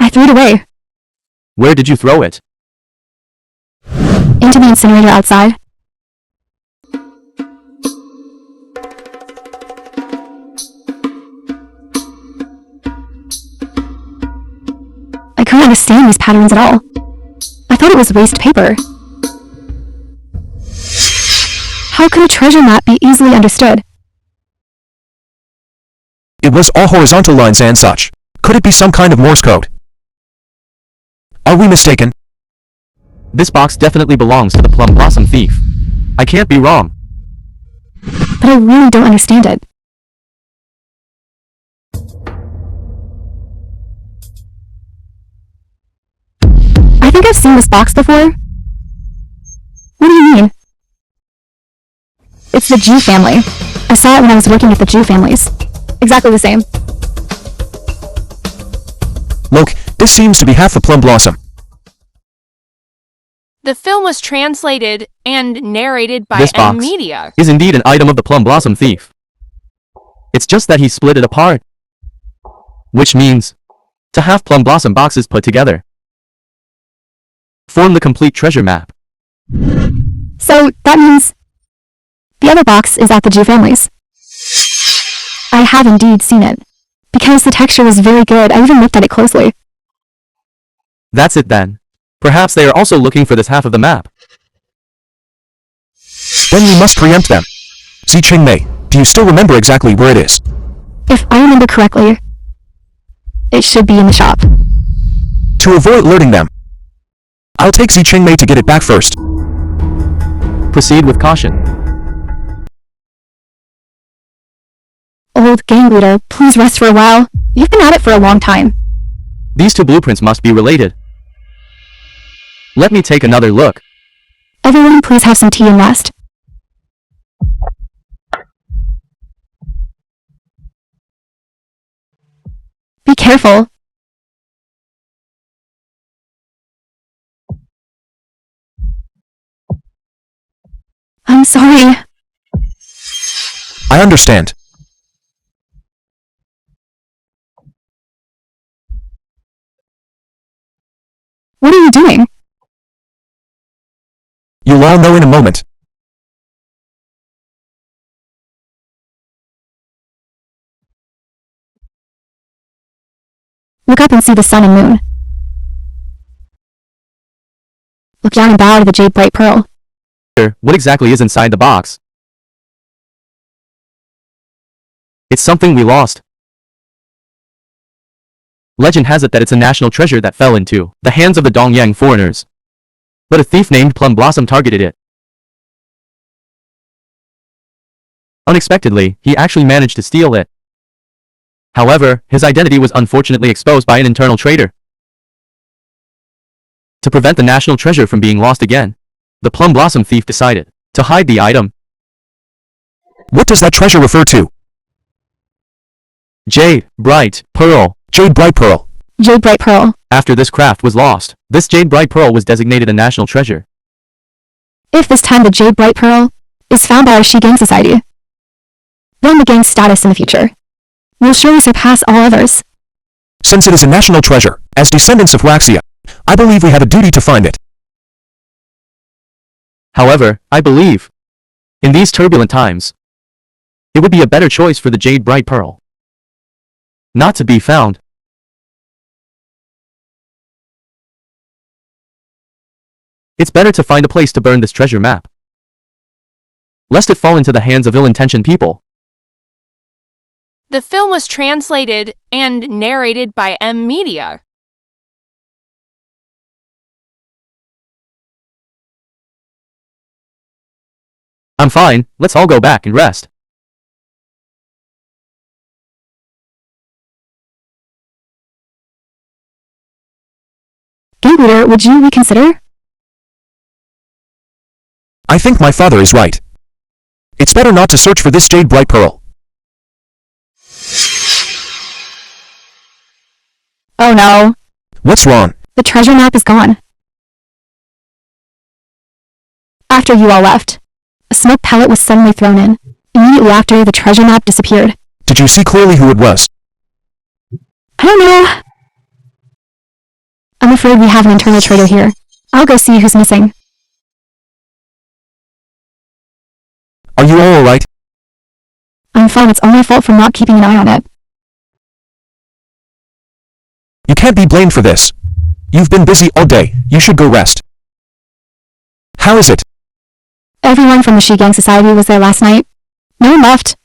I threw it away. Where did you throw it? Into the incinerator outside. I couldn't understand these patterns at all. I thought it was waste paper. How could a treasure map be easily understood? It was all horizontal lines and such. Could it be some kind of Morse code? Are we mistaken? This box definitely belongs to the plum blossom thief. I can't be wrong. But I really don't understand it. I think I've seen this box before. What do you mean? It's the Jew family. I saw it when I was working with the Jew families. Exactly the same. Look, this seems to be half a plum blossom. The film was translated and narrated by This box Media. is indeed an item of the plum blossom thief. It's just that he split it apart. Which means, to have plum blossom boxes put together form the complete treasure map. So, that means... the other box is at the Jew families. I have indeed seen it. Because the texture was very good, I even looked at it closely. That's it then. Perhaps they are also looking for this half of the map. Then we must preempt them. Zicheng Mei, do you still remember exactly where it is? If I remember correctly, it should be in the shop. To avoid alerting them, I'll take Zicheng Mei to get it back first. Proceed with caution. Old gang leader, please rest for a while. You've been at it for a long time. These two blueprints must be related. Let me take another look. Everyone, please have some tea and rest. Be careful. I'm sorry. I understand. What are you doing? You'll all know in a moment. Look up and see the sun and moon. Look down and bow to the jade bright pearl. What exactly is inside the box? It's something we lost. Legend has it that it's a national treasure that fell into the hands of the Dongyang foreigners. But a thief named Plum Blossom targeted it. Unexpectedly, he actually managed to steal it. However, his identity was unfortunately exposed by an internal traitor. To prevent the national treasure from being lost again, the Plum Blossom thief decided to hide the item. What does that treasure refer to? Jade, Bright, Pearl. Jade Bright Pearl. Jade bright pearl. After this craft was lost, this Jade Bright Pearl was designated a national treasure. If this time the jade bright pearl is found by our Shi gang society, then the gang's status in the future will surely surpass all others. Since it is a national treasure, as descendants of Waxia, I believe we have a duty to find it. However, I believe In these turbulent times, it would be a better choice for the jade bright pearl not to be found. It's better to find a place to burn this treasure map, lest it fall into the hands of ill-intentioned people. The film was translated and narrated by Media. I'm fine, let's all go back and rest. Gang leader, would you reconsider? I think my father is right. It's better not to search for this jade bright pearl. Oh no. What's wrong? The treasure map is gone. After you all left, a smoke pellet was suddenly thrown in. Immediately after, the treasure map disappeared. Did you see clearly who it was? I don't know. I'm afraid we have an internal traitor here. I'll go see who's missing. Are you all alright? I'm fine, it's all my fault for not keeping an eye on it. You can't be blamed for this. You've been busy all day, you should go rest. How is it? Everyone from the She Gang Society was there last night. No one left.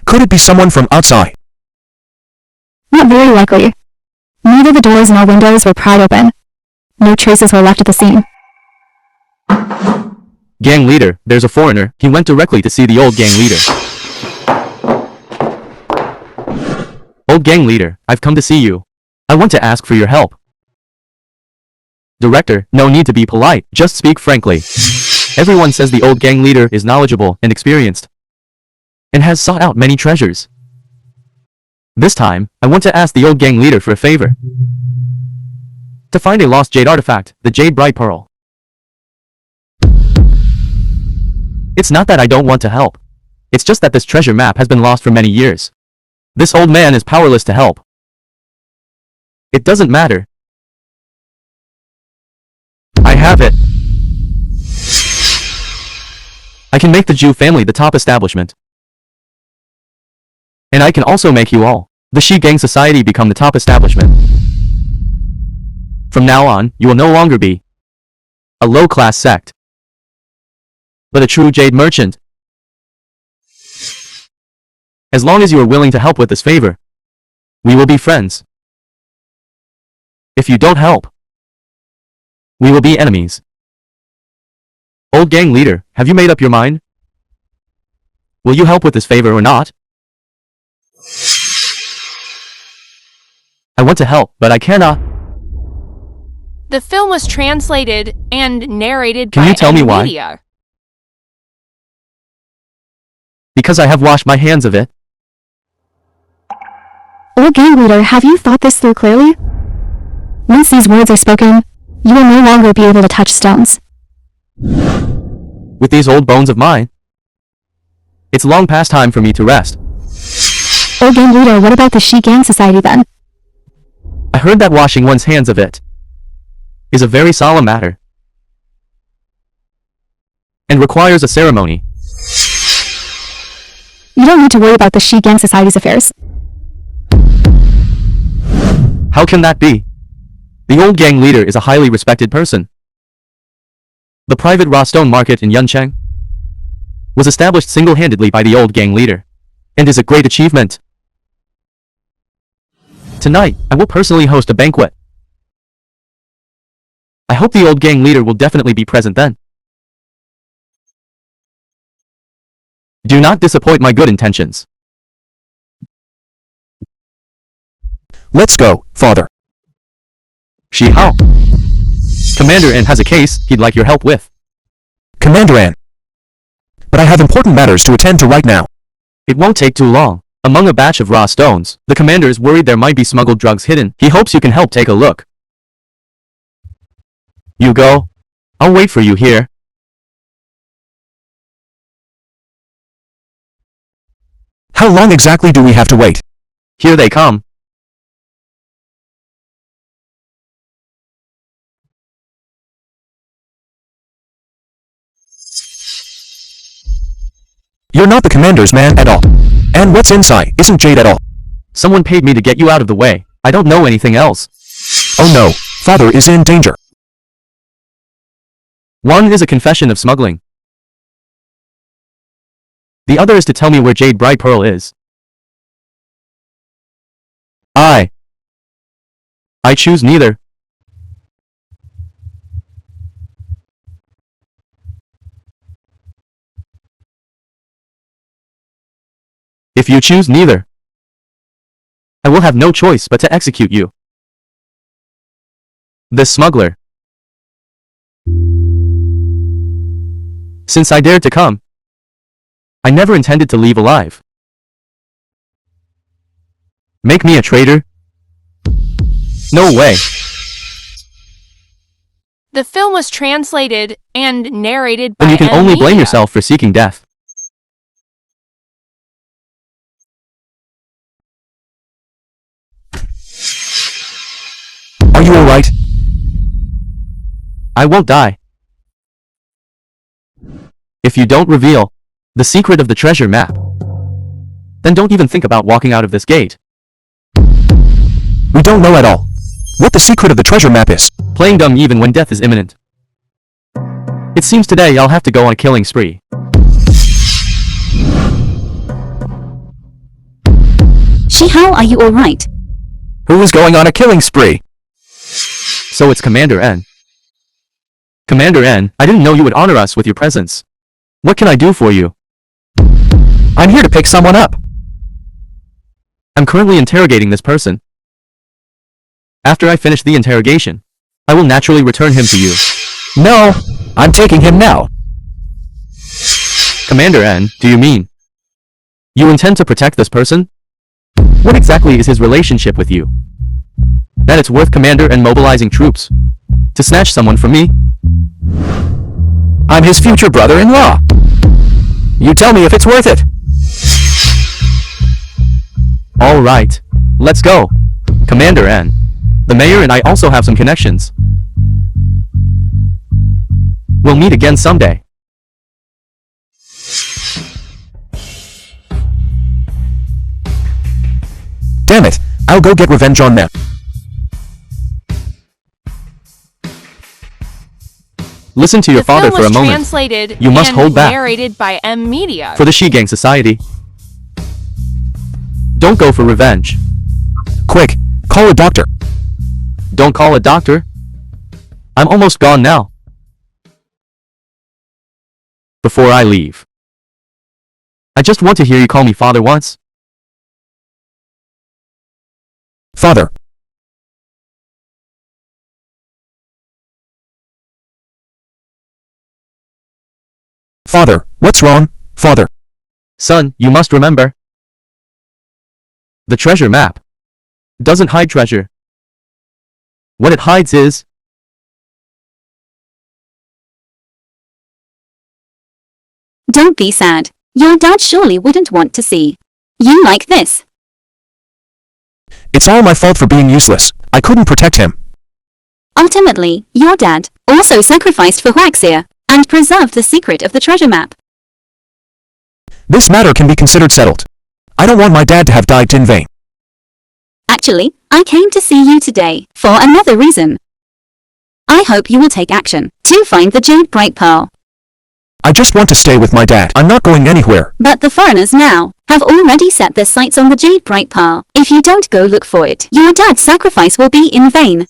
Could it be someone from outside? Not very likely. Neither the doors nor windows were pried open. No traces were left at the scene. Gang leader, there's a foreigner. He went directly to see the old gang leader. Old gang leader, I've come to see you. I want to ask for your help. Director, no need to be polite, just speak frankly. Everyone says the old gang leader is knowledgeable and experienced, and has sought out many treasures. This time, I want to ask the old gang leader for a favor. To find a lost jade artifact, the jade bright pearl. It's not that I don't want to help. It's just that this treasure map has been lost for many years. This old man is powerless to help. It doesn't matter. I have it. I can make the Jew family the top establishment. And I can also make you all, the She Gang Society, become the top establishment. From now on, you will no longer be a low-class sect, but a true jade merchant. As long as you are willing to help with this favor, we will be friends. If you don't help, we will be enemies. Old gang leader, have you made up your mind? Will you help with this favor or not? I want to help, but I cannot. The film was translated and narrated Can by you tell me why? Media. Because I have washed my hands of it. Old gang leader, have you thought this through clearly? Once these words are spoken, you will no longer be able to touch stones. With these old bones of mine, it's long past time for me to rest. Old gang leader, what about the She Gang Society then? I heard that washing one's hands of it is a very solemn matter and requires a ceremony. You don't need to worry about the She Gang Society's affairs. How can that be? The old gang leader is a highly respected person. The private raw stone market in Chàng was established single-handedly by the old gang leader, and is a great achievement. Tonight, I will personally host a banquet. I hope the old gang leader will definitely be present then. Do not disappoint my good intentions. Let's go, father. Shi Hao. Commander An has a case he'd like your help with. Commander An. But I have important matters to attend to right now. It won't take too long. Among a batch of raw stones, the commander is worried there might be smuggled drugs hidden. He hopes you can help take a look. You go. I'll wait for you here. How long exactly do we have to wait? Here they come. You're not the commander's man at all. And what's inside isn't jade at all. Someone paid me to get you out of the way. I don't know anything else. Oh no, father is in danger. One is a confession of smuggling. The other is to tell me where Jade Bright Pearl is. I choose neither. If you choose neither, I will have no choice but to execute you. This smuggler. Since I dared to come, I never intended to leave alive. Make me a traitor? No way. The film was translated and narrated by Then you can only blame media. yourself for seeking death. Are you alright? I won't die. If you don't reveal the secret of the treasure map, then don't even think about walking out of this gate. We don't know at all what the secret of the treasure map is. Playing dumb even when death is imminent. It seems today I'll have to go on a killing spree. Shihao, are you alright? Who is going on a killing spree? So it's Commander N. Commander N, I didn't know you would honor us with your presence. What can I do for you? I'm here to pick someone up. I'm currently interrogating this person. After I finish the interrogation, I will naturally return him to you. No, I'm taking him now. Commander N, do you mean you intend to protect this person? What exactly is his relationship with you? That it's worth Commander N mobilizing troops to snatch someone from me? I'm his future brother-in-law. You tell me if it's worth it. Alright, let's go. Commander N, the mayor and I also have some connections. We'll meet again someday. Damn it, I'll go get revenge on them. Listen to your The father film for a was moment. translated You must and hold back. narrated by media. For the She-Gang Society. Don't go for revenge. Quick, call a doctor. Don't call a doctor. I'm almost gone now. Before I leave, I just want to hear you call me father once. Father. Father, what's wrong, father? Son, you must remember. The treasure map doesn't hide treasure. What it hides is Don't be sad. Your dad surely wouldn't want to see you like this. It's all my fault for being useless. I couldn't protect him. Ultimately, your dad also sacrificed for Huaxia and preserved the secret of the treasure map. This matter can be considered settled. I don't want my dad to have died in vain. Actually, I came to see you today for another reason. I hope you will take action to find the Jade Bright Pearl. I just want to stay with my dad. I'm not going anywhere. But the foreigners now have already set their sights on the Jade Bright Pearl. If you don't go look for it, your dad's sacrifice will be in vain.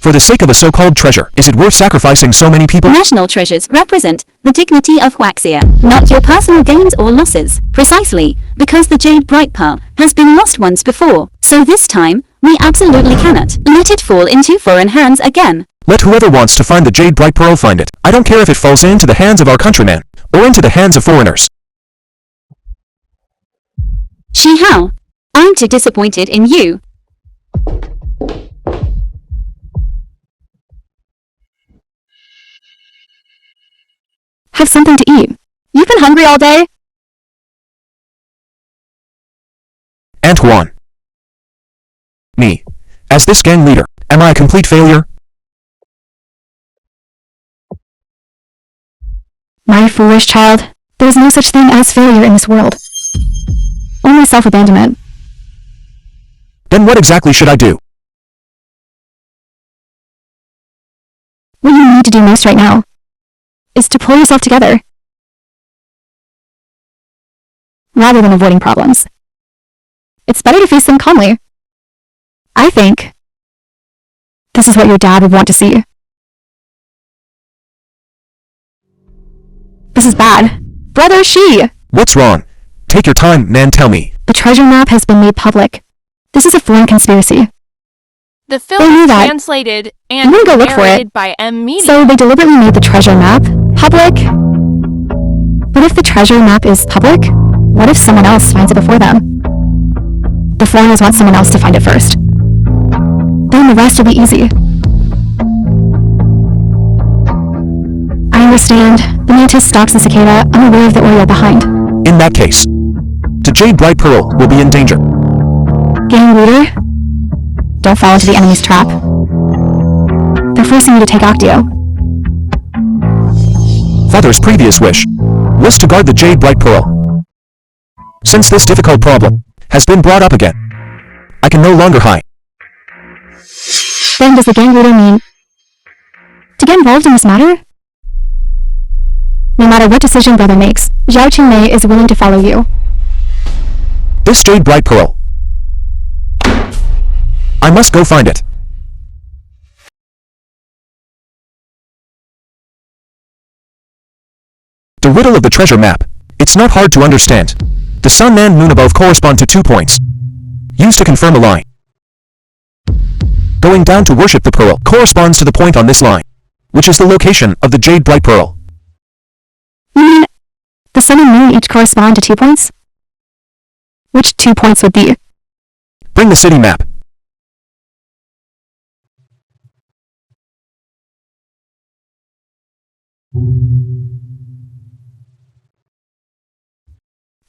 For the sake of a so-called treasure, is it worth sacrificing so many people? National treasures represent the dignity of Huaxia, not your personal gains or losses. Precisely, because the Jade Bright Pearl has been lost once before, so this time, we absolutely cannot let it fall into foreign hands again. Let whoever wants to find the Jade Bright Pearl find it. I don't care if it falls into the hands of our countrymen, or into the hands of foreigners. Shihao, I'm too disappointed in you. Have something to eat. You've been hungry all day? Antoine. Me. As this gang leader, am I a complete failure? My foolish child. There is no such thing as failure in this world. Only self-abandonment. Then what exactly should I do? What you need to do most right now is to pull yourself together, rather than avoiding problems. It's better to face them calmly. I think this is what your dad would want to see. This is bad. Brother She! What's wrong? Take your time, man, tell me. The treasure map has been made public. This is a foreign conspiracy. The They film knew is that. translated I'm and gonna go look for it. narrated by Media. So they deliberately made the treasure map public? But if the treasure map is public, what if someone else finds it before them? The foreigners want someone else to find it first. Then the rest will be easy. I understand. The mantis stalks the cicada, unaware of the Oriole behind. In that case, the Jade Bright Pearl will be in danger. Gang leader, don't fall into the enemy's trap. They're forcing you to take Octio. Father's previous wish was to guard the Jade Bright Pearl. Since this difficult problem has been brought up again, I can no longer hide. Then does the gang leader mean to get involved in this matter? No matter what decision brother makes, Zhao Qingmei is willing to follow you. This Jade Bright Pearl. I must go find it. The riddle of the treasure map. It's not hard to understand. The sun and moon above correspond to 2 points, used to confirm a line. Going down to worship the pearl corresponds to the point on this line, which is the location of the Jade Bright Pearl. You mean the sun and moon each correspond to 2 points? Which 2 points would be? Bring the city map.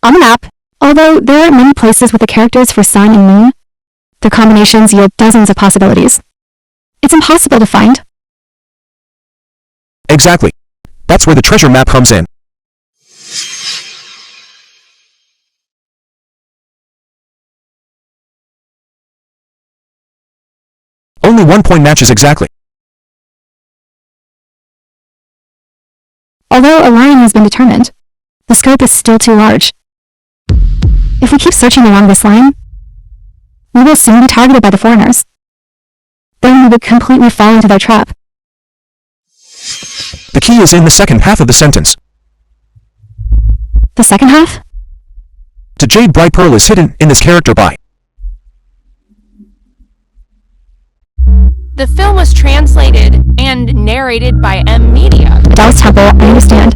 On the map, although there are many places with the characters for sun and moon, their combinations yield dozens of possibilities. It's impossible to find. Exactly. That's where the treasure map comes in. Only 1 point matches exactly. Although a line has been determined, the scope is still too large. If we keep searching along this line, we will soon be targeted by the foreigners. Then we would completely fall into their trap. The key is in the second half of the sentence. The second half? The Jade Bright Pearl is hidden in this character by. The film was translated and narrated by Media. A Taoist temple, I understand.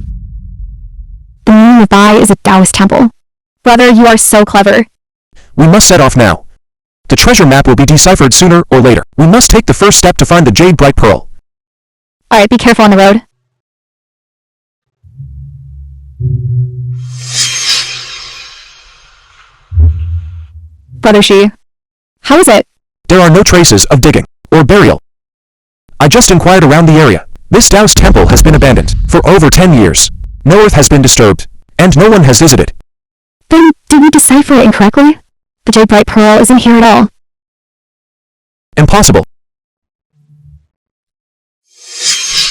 The meaning of Bai is a Taoist temple. Brother, you are so clever. We must set off now. The treasure map will be deciphered sooner or later. We must take the first step to find the Jade Bright Pearl. Alright, be careful on the road. Brother Shi, how is it? There are no traces of digging or burial. I just inquired around the area. This Taoist temple has been abandoned for over 10 years. No earth has been disturbed, and no one has visited. Then, did we decipher it incorrectly? The Jade Bright Pearl isn't here at all. Impossible.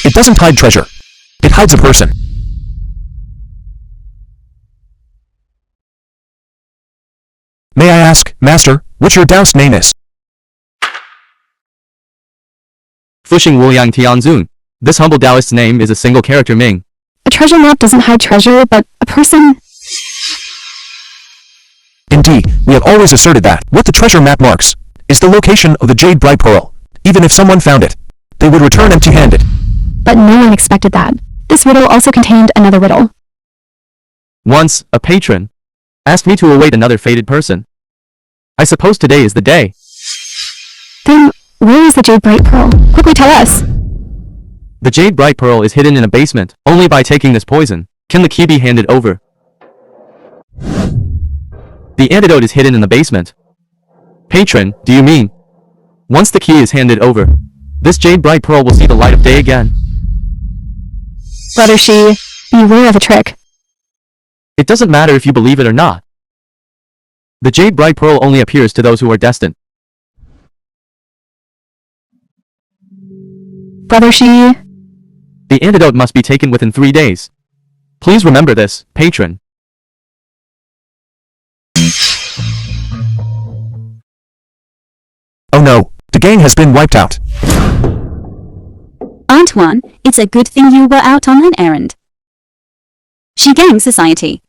It doesn't hide treasure. It hides a person. May I ask, Master, what your Taoist name is? Fuxing Wuyang Tianzun. This humble Taoist's name is a single character Ming. A treasure map doesn't hide treasure, but a person... Indeed, we have always asserted that what the treasure map marks is the location of the Jade Bright Pearl. Even if someone found it, they would return empty-handed. But no one expected that. This riddle also contained another riddle. Once, a patron asked me to await another fated person. I suppose today is the day. Then, where is the Jade Bright Pearl? Quickly tell us! The Jade Bright Pearl is hidden in a basement. Only by taking this poison can the key be handed over. The antidote is hidden in the basement. Patron, do you mean? Once the key is handed over, this Jade Bright Pearl will see the light of day again. Brother Shi, beware of a trick. It doesn't matter if you believe it or not. The jade bright pearl only appears to those who are destined. Brother, The antidote must be taken within 3 days. Please remember this, patron. Oh no, the gang has been wiped out. Antoine, it's a good thing you were out on an errand. She gang society.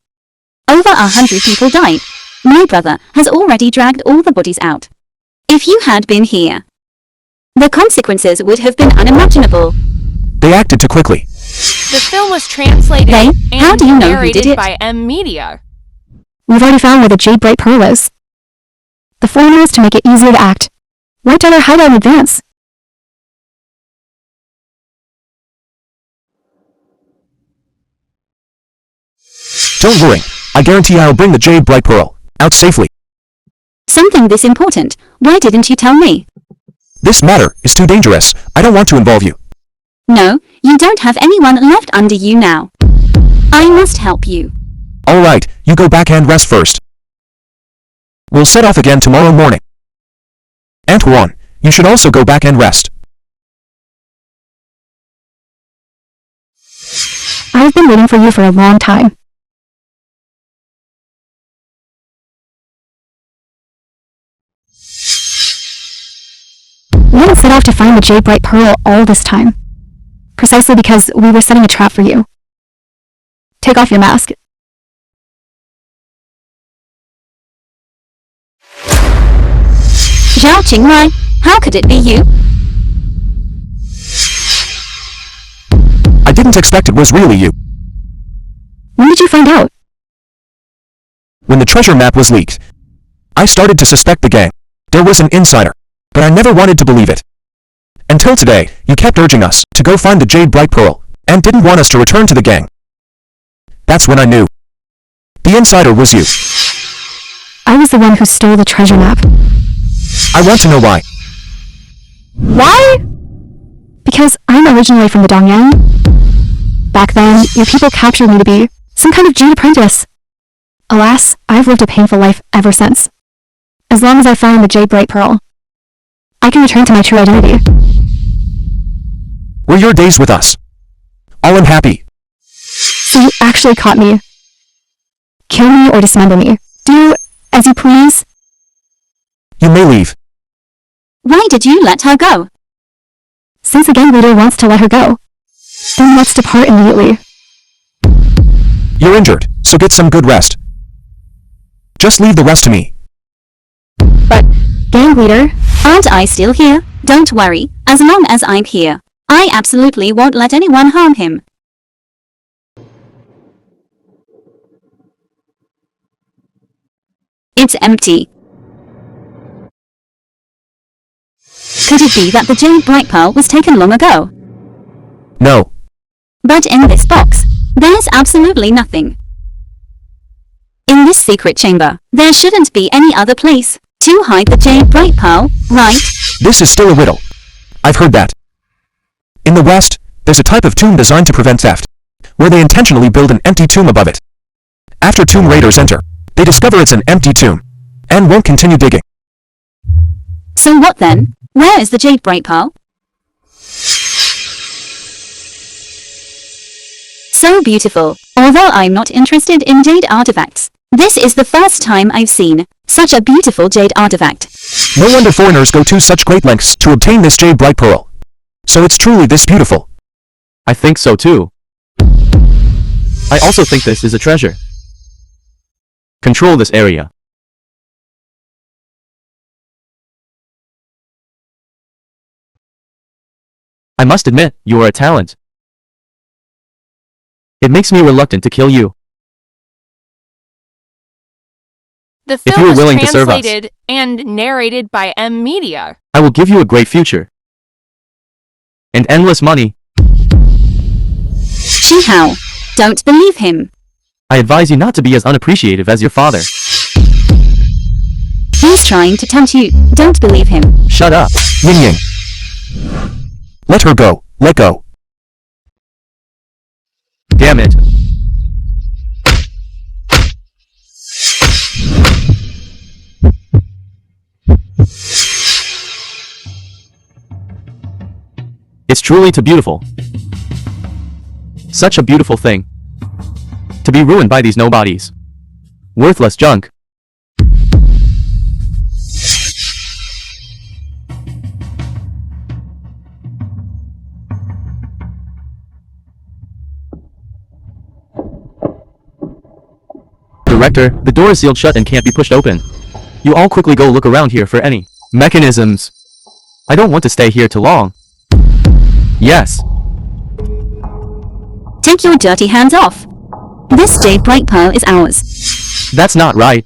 Over 100 people died. My brother has already dragged all the bodies out. If you had been here, the consequences would have been unimaginable. They acted too quickly. The film was translated Hey, and how do you know who narrated did it? by Media. we've already found where the jade bright pearl is. The foreigners, to make it easier to act, wiped out our hideout in advance. Don't worry, I guarantee I'll bring the jade bright pearl out safely. Something this important, why didn't you tell me? This matter is too dangerous. I don't want to involve you. No, you don't have anyone left under you now. I must help you. Alright, you go back and rest first. We'll set off again tomorrow morning. Antoine, you should also go back and rest. I've been waiting for you for a long time. We didn't set off to find the jade bright pearl all this time, precisely because we were setting a trap for you. Take off your mask. Zhao Qinglai, how could it be you? I didn't expect it was really you. When did you find out? When the treasure map was leaked, I started to suspect the gang. There was an insider, but I never wanted to believe it. Until today, you kept urging us to go find the jade bright pearl, and didn't want us to return to the gang. That's when I knew. The insider was you. I was the one who stole the treasure map. I want to know why. Why? Because I'm originally from the Dongyang. Back then, your people captured me to be some kind of jade apprentice. Alas, I've lived a painful life ever since. As long as I find the jade bright pearl, I can return to my true identity. Were your days with us all unhappy? So you actually caught me. Kill me or dismember me. Do as you please. You may leave. Why did you let her go? Since the gang leader wants to let her go, then let's depart immediately. You're injured, so get some good rest. Just leave the rest to me. But, gang leader, Aren't I still here? Don't worry, as long as I'm here, I absolutely won't let anyone harm him. It's empty. Could it be that the jade bright pearl was taken long ago? No. But in this box, there's absolutely nothing. In this secret chamber, there shouldn't be any other place to hide the jade bright pearl, right? This is still a riddle. I've heard that. In the West, there's a type of tomb designed to prevent theft, where they intentionally build an empty tomb above it. After tomb raiders enter, they discover it's an empty tomb, and won't continue digging. So what then? Where is the jade bright pearl? So beautiful. Although I'm not interested in jade artifacts, this is the first time I've seen such a beautiful jade artifact. No wonder foreigners go to such great lengths to obtain this jade bright pearl. So it's truly this beautiful. I think so too. I also think this is a treasure. Control this area. I must admit, you are a talent. It makes me reluctant to kill you. The you film are was willing to serve us. translated and narrated by Media. I will give you a great future. And endless money. Hao, don't believe him. I advise you not to be as unappreciative as your father. He's trying to tempt you. Don't believe him. Shut up. Yin Yang. Let her go. Let go. Damn it. truly too beautiful. Such a beautiful thing. To be ruined by these nobodies. Worthless junk. Director, the door is sealed shut and can't be pushed open. You all quickly go look around here for any mechanisms. I don't want to stay here too long. Yes. Take your dirty hands off. This jade bright pearl is ours. That's not right.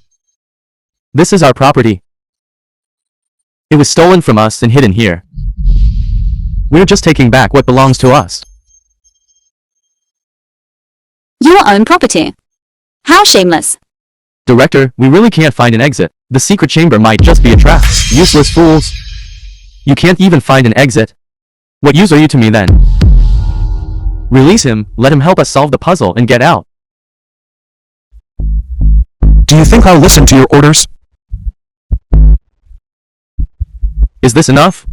This is our property. It was stolen from us and hidden here. We're just taking back what belongs to us. Your own property. How shameless. Director, we really can't find an exit. The secret chamber might just be a trap. Useless fools. You can't even find an exit. What use are you to me then? Release him, let him help us solve the puzzle and get out. Do you think I'll listen to your orders? Is this enough?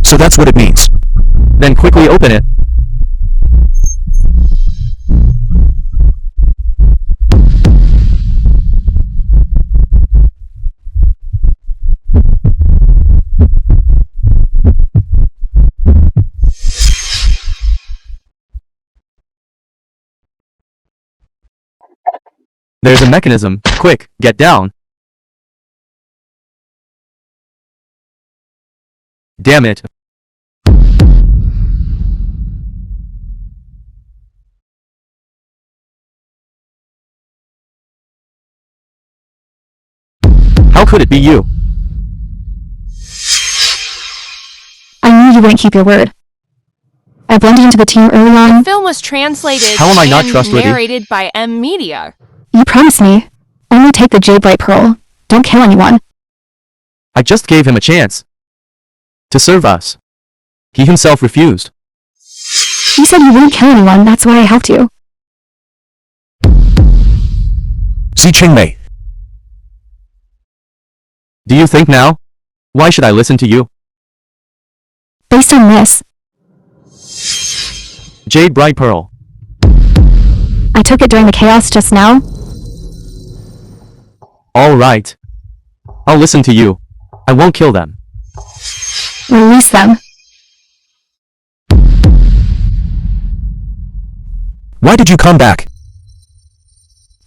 So that's what it means. Then quickly open it. There's a mechanism. Quick, get down. Damn it. How could it be you? I knew you wouldn't keep your word. I blended into the team early on. The film was translated How am I not and trustworthy? narrated by M Media. You promised me. Only take the jade bright pearl. Don't kill anyone. I just gave him a chance to serve us. He himself refused. You said you wouldn't kill anyone, that's why I helped you. Zi Qingmei. Do you think now? Why should I listen to you? Based on this, Jade Bright Pearl. I took it during the chaos just now. Alright. I'll listen to you. I won't kill them. Release them. Why did you come back?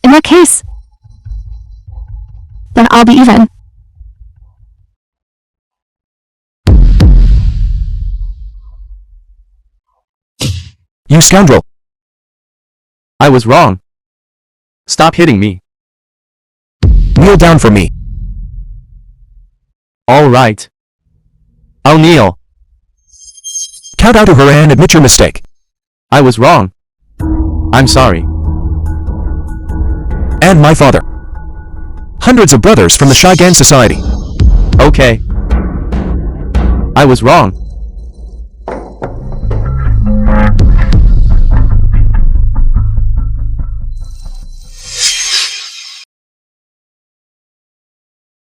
In that case, then I'll be even. You scoundrel. I was wrong. Stop hitting me. Kneel down for me. Alright. I'll kneel. Kowtow to her and admit your mistake. I was wrong. I'm sorry. And my father. Hundreds of brothers from the Shigan Society. Okay. I was wrong.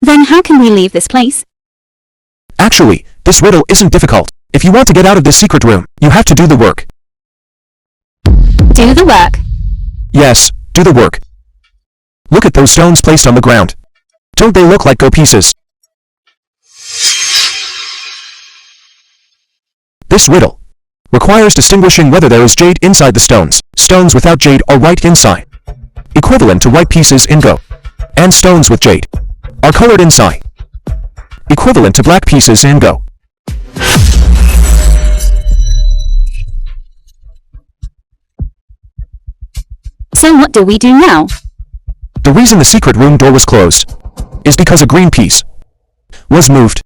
Then how can we leave this place? Actually, this riddle isn't difficult. If you want to get out of this secret room, you have to do the work. Do the work. Yes, do the work. Look at those stones placed on the ground. Don't they look like go pieces? This riddle requires distinguishing whether there is jade inside the stones. Stones without jade are white inside, equivalent to white pieces in go. And stones with jade are colored inside, equivalent to black pieces in go. So what do we do now? The reason the secret room door was closed is because a green piece was moved.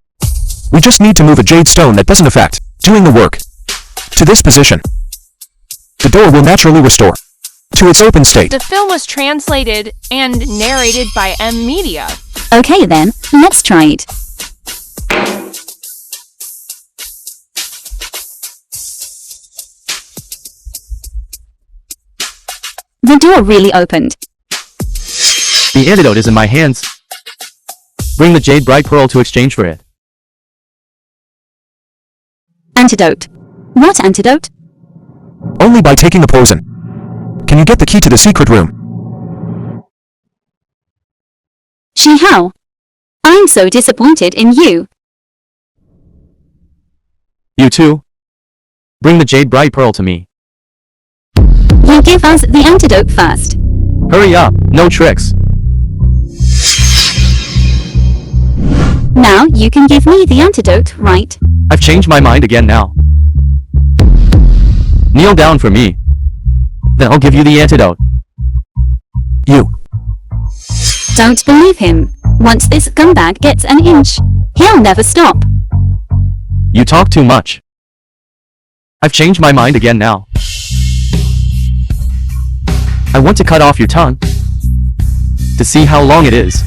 We just need to move a jade stone that doesn't affect doing the work to this position. The door will naturally restore to its open state. The film was translated and narrated by M Media. Okay then, let's try it. The door really opened. The antidote is in my hands. Bring the jade bright pearl to exchange for it. Antidote. What antidote? Only by taking the poison. Can you get the key to the secret room? How? I'm so disappointed in you. You too. Bring the jade bright pearl to me. You give us the antidote first. Hurry up, no tricks. Now you can give me the antidote, right? I've changed my mind again now. Kneel down for me. Then I'll give you the antidote. You. Don't believe him. Once this scumbag gets an inch, he'll never stop. You talk too much. I've changed my mind again now. I want to cut off your tongue. To see how long it is.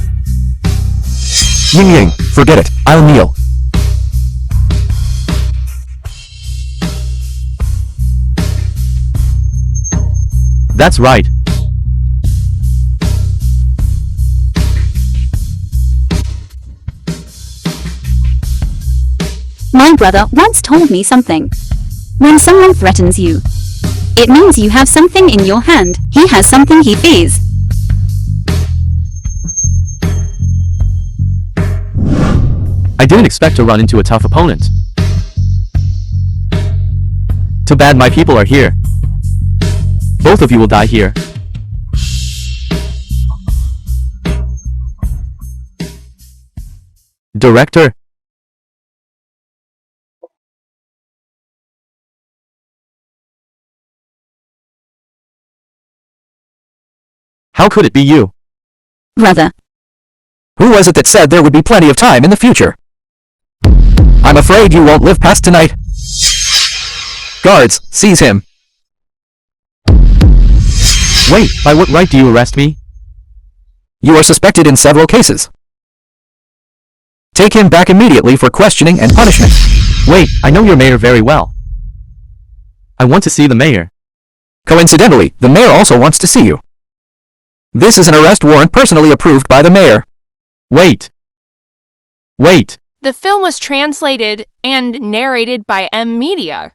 Ying Ying, forget it. I'll kneel. That's right. My brother once told me something. When someone threatens you, it means you have something in your hand. He has something he fears. I didn't expect to run into a tough opponent. Too bad my people are here. Both of you will die here. Director. How could it be you? Brother. Who was it that said there would be plenty of time in the future? I'm afraid you won't live past tonight. Guards, seize him. Wait, by what right do you arrest me? You are suspected in several cases. Take him back immediately for questioning and punishment. Wait, I know your mayor very well. I want to see the mayor. Coincidentally, the mayor also wants to see you. This is an arrest warrant personally approved by the mayor. Wait. Wait. The film was translated and narrated by M Media.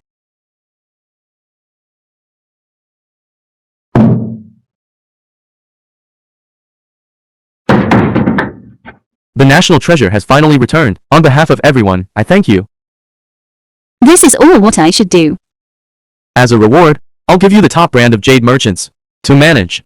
The national treasure has finally returned. On behalf of everyone, I thank you. This is all what I should do. As a reward, I'll give you the top brand of jade merchants to manage.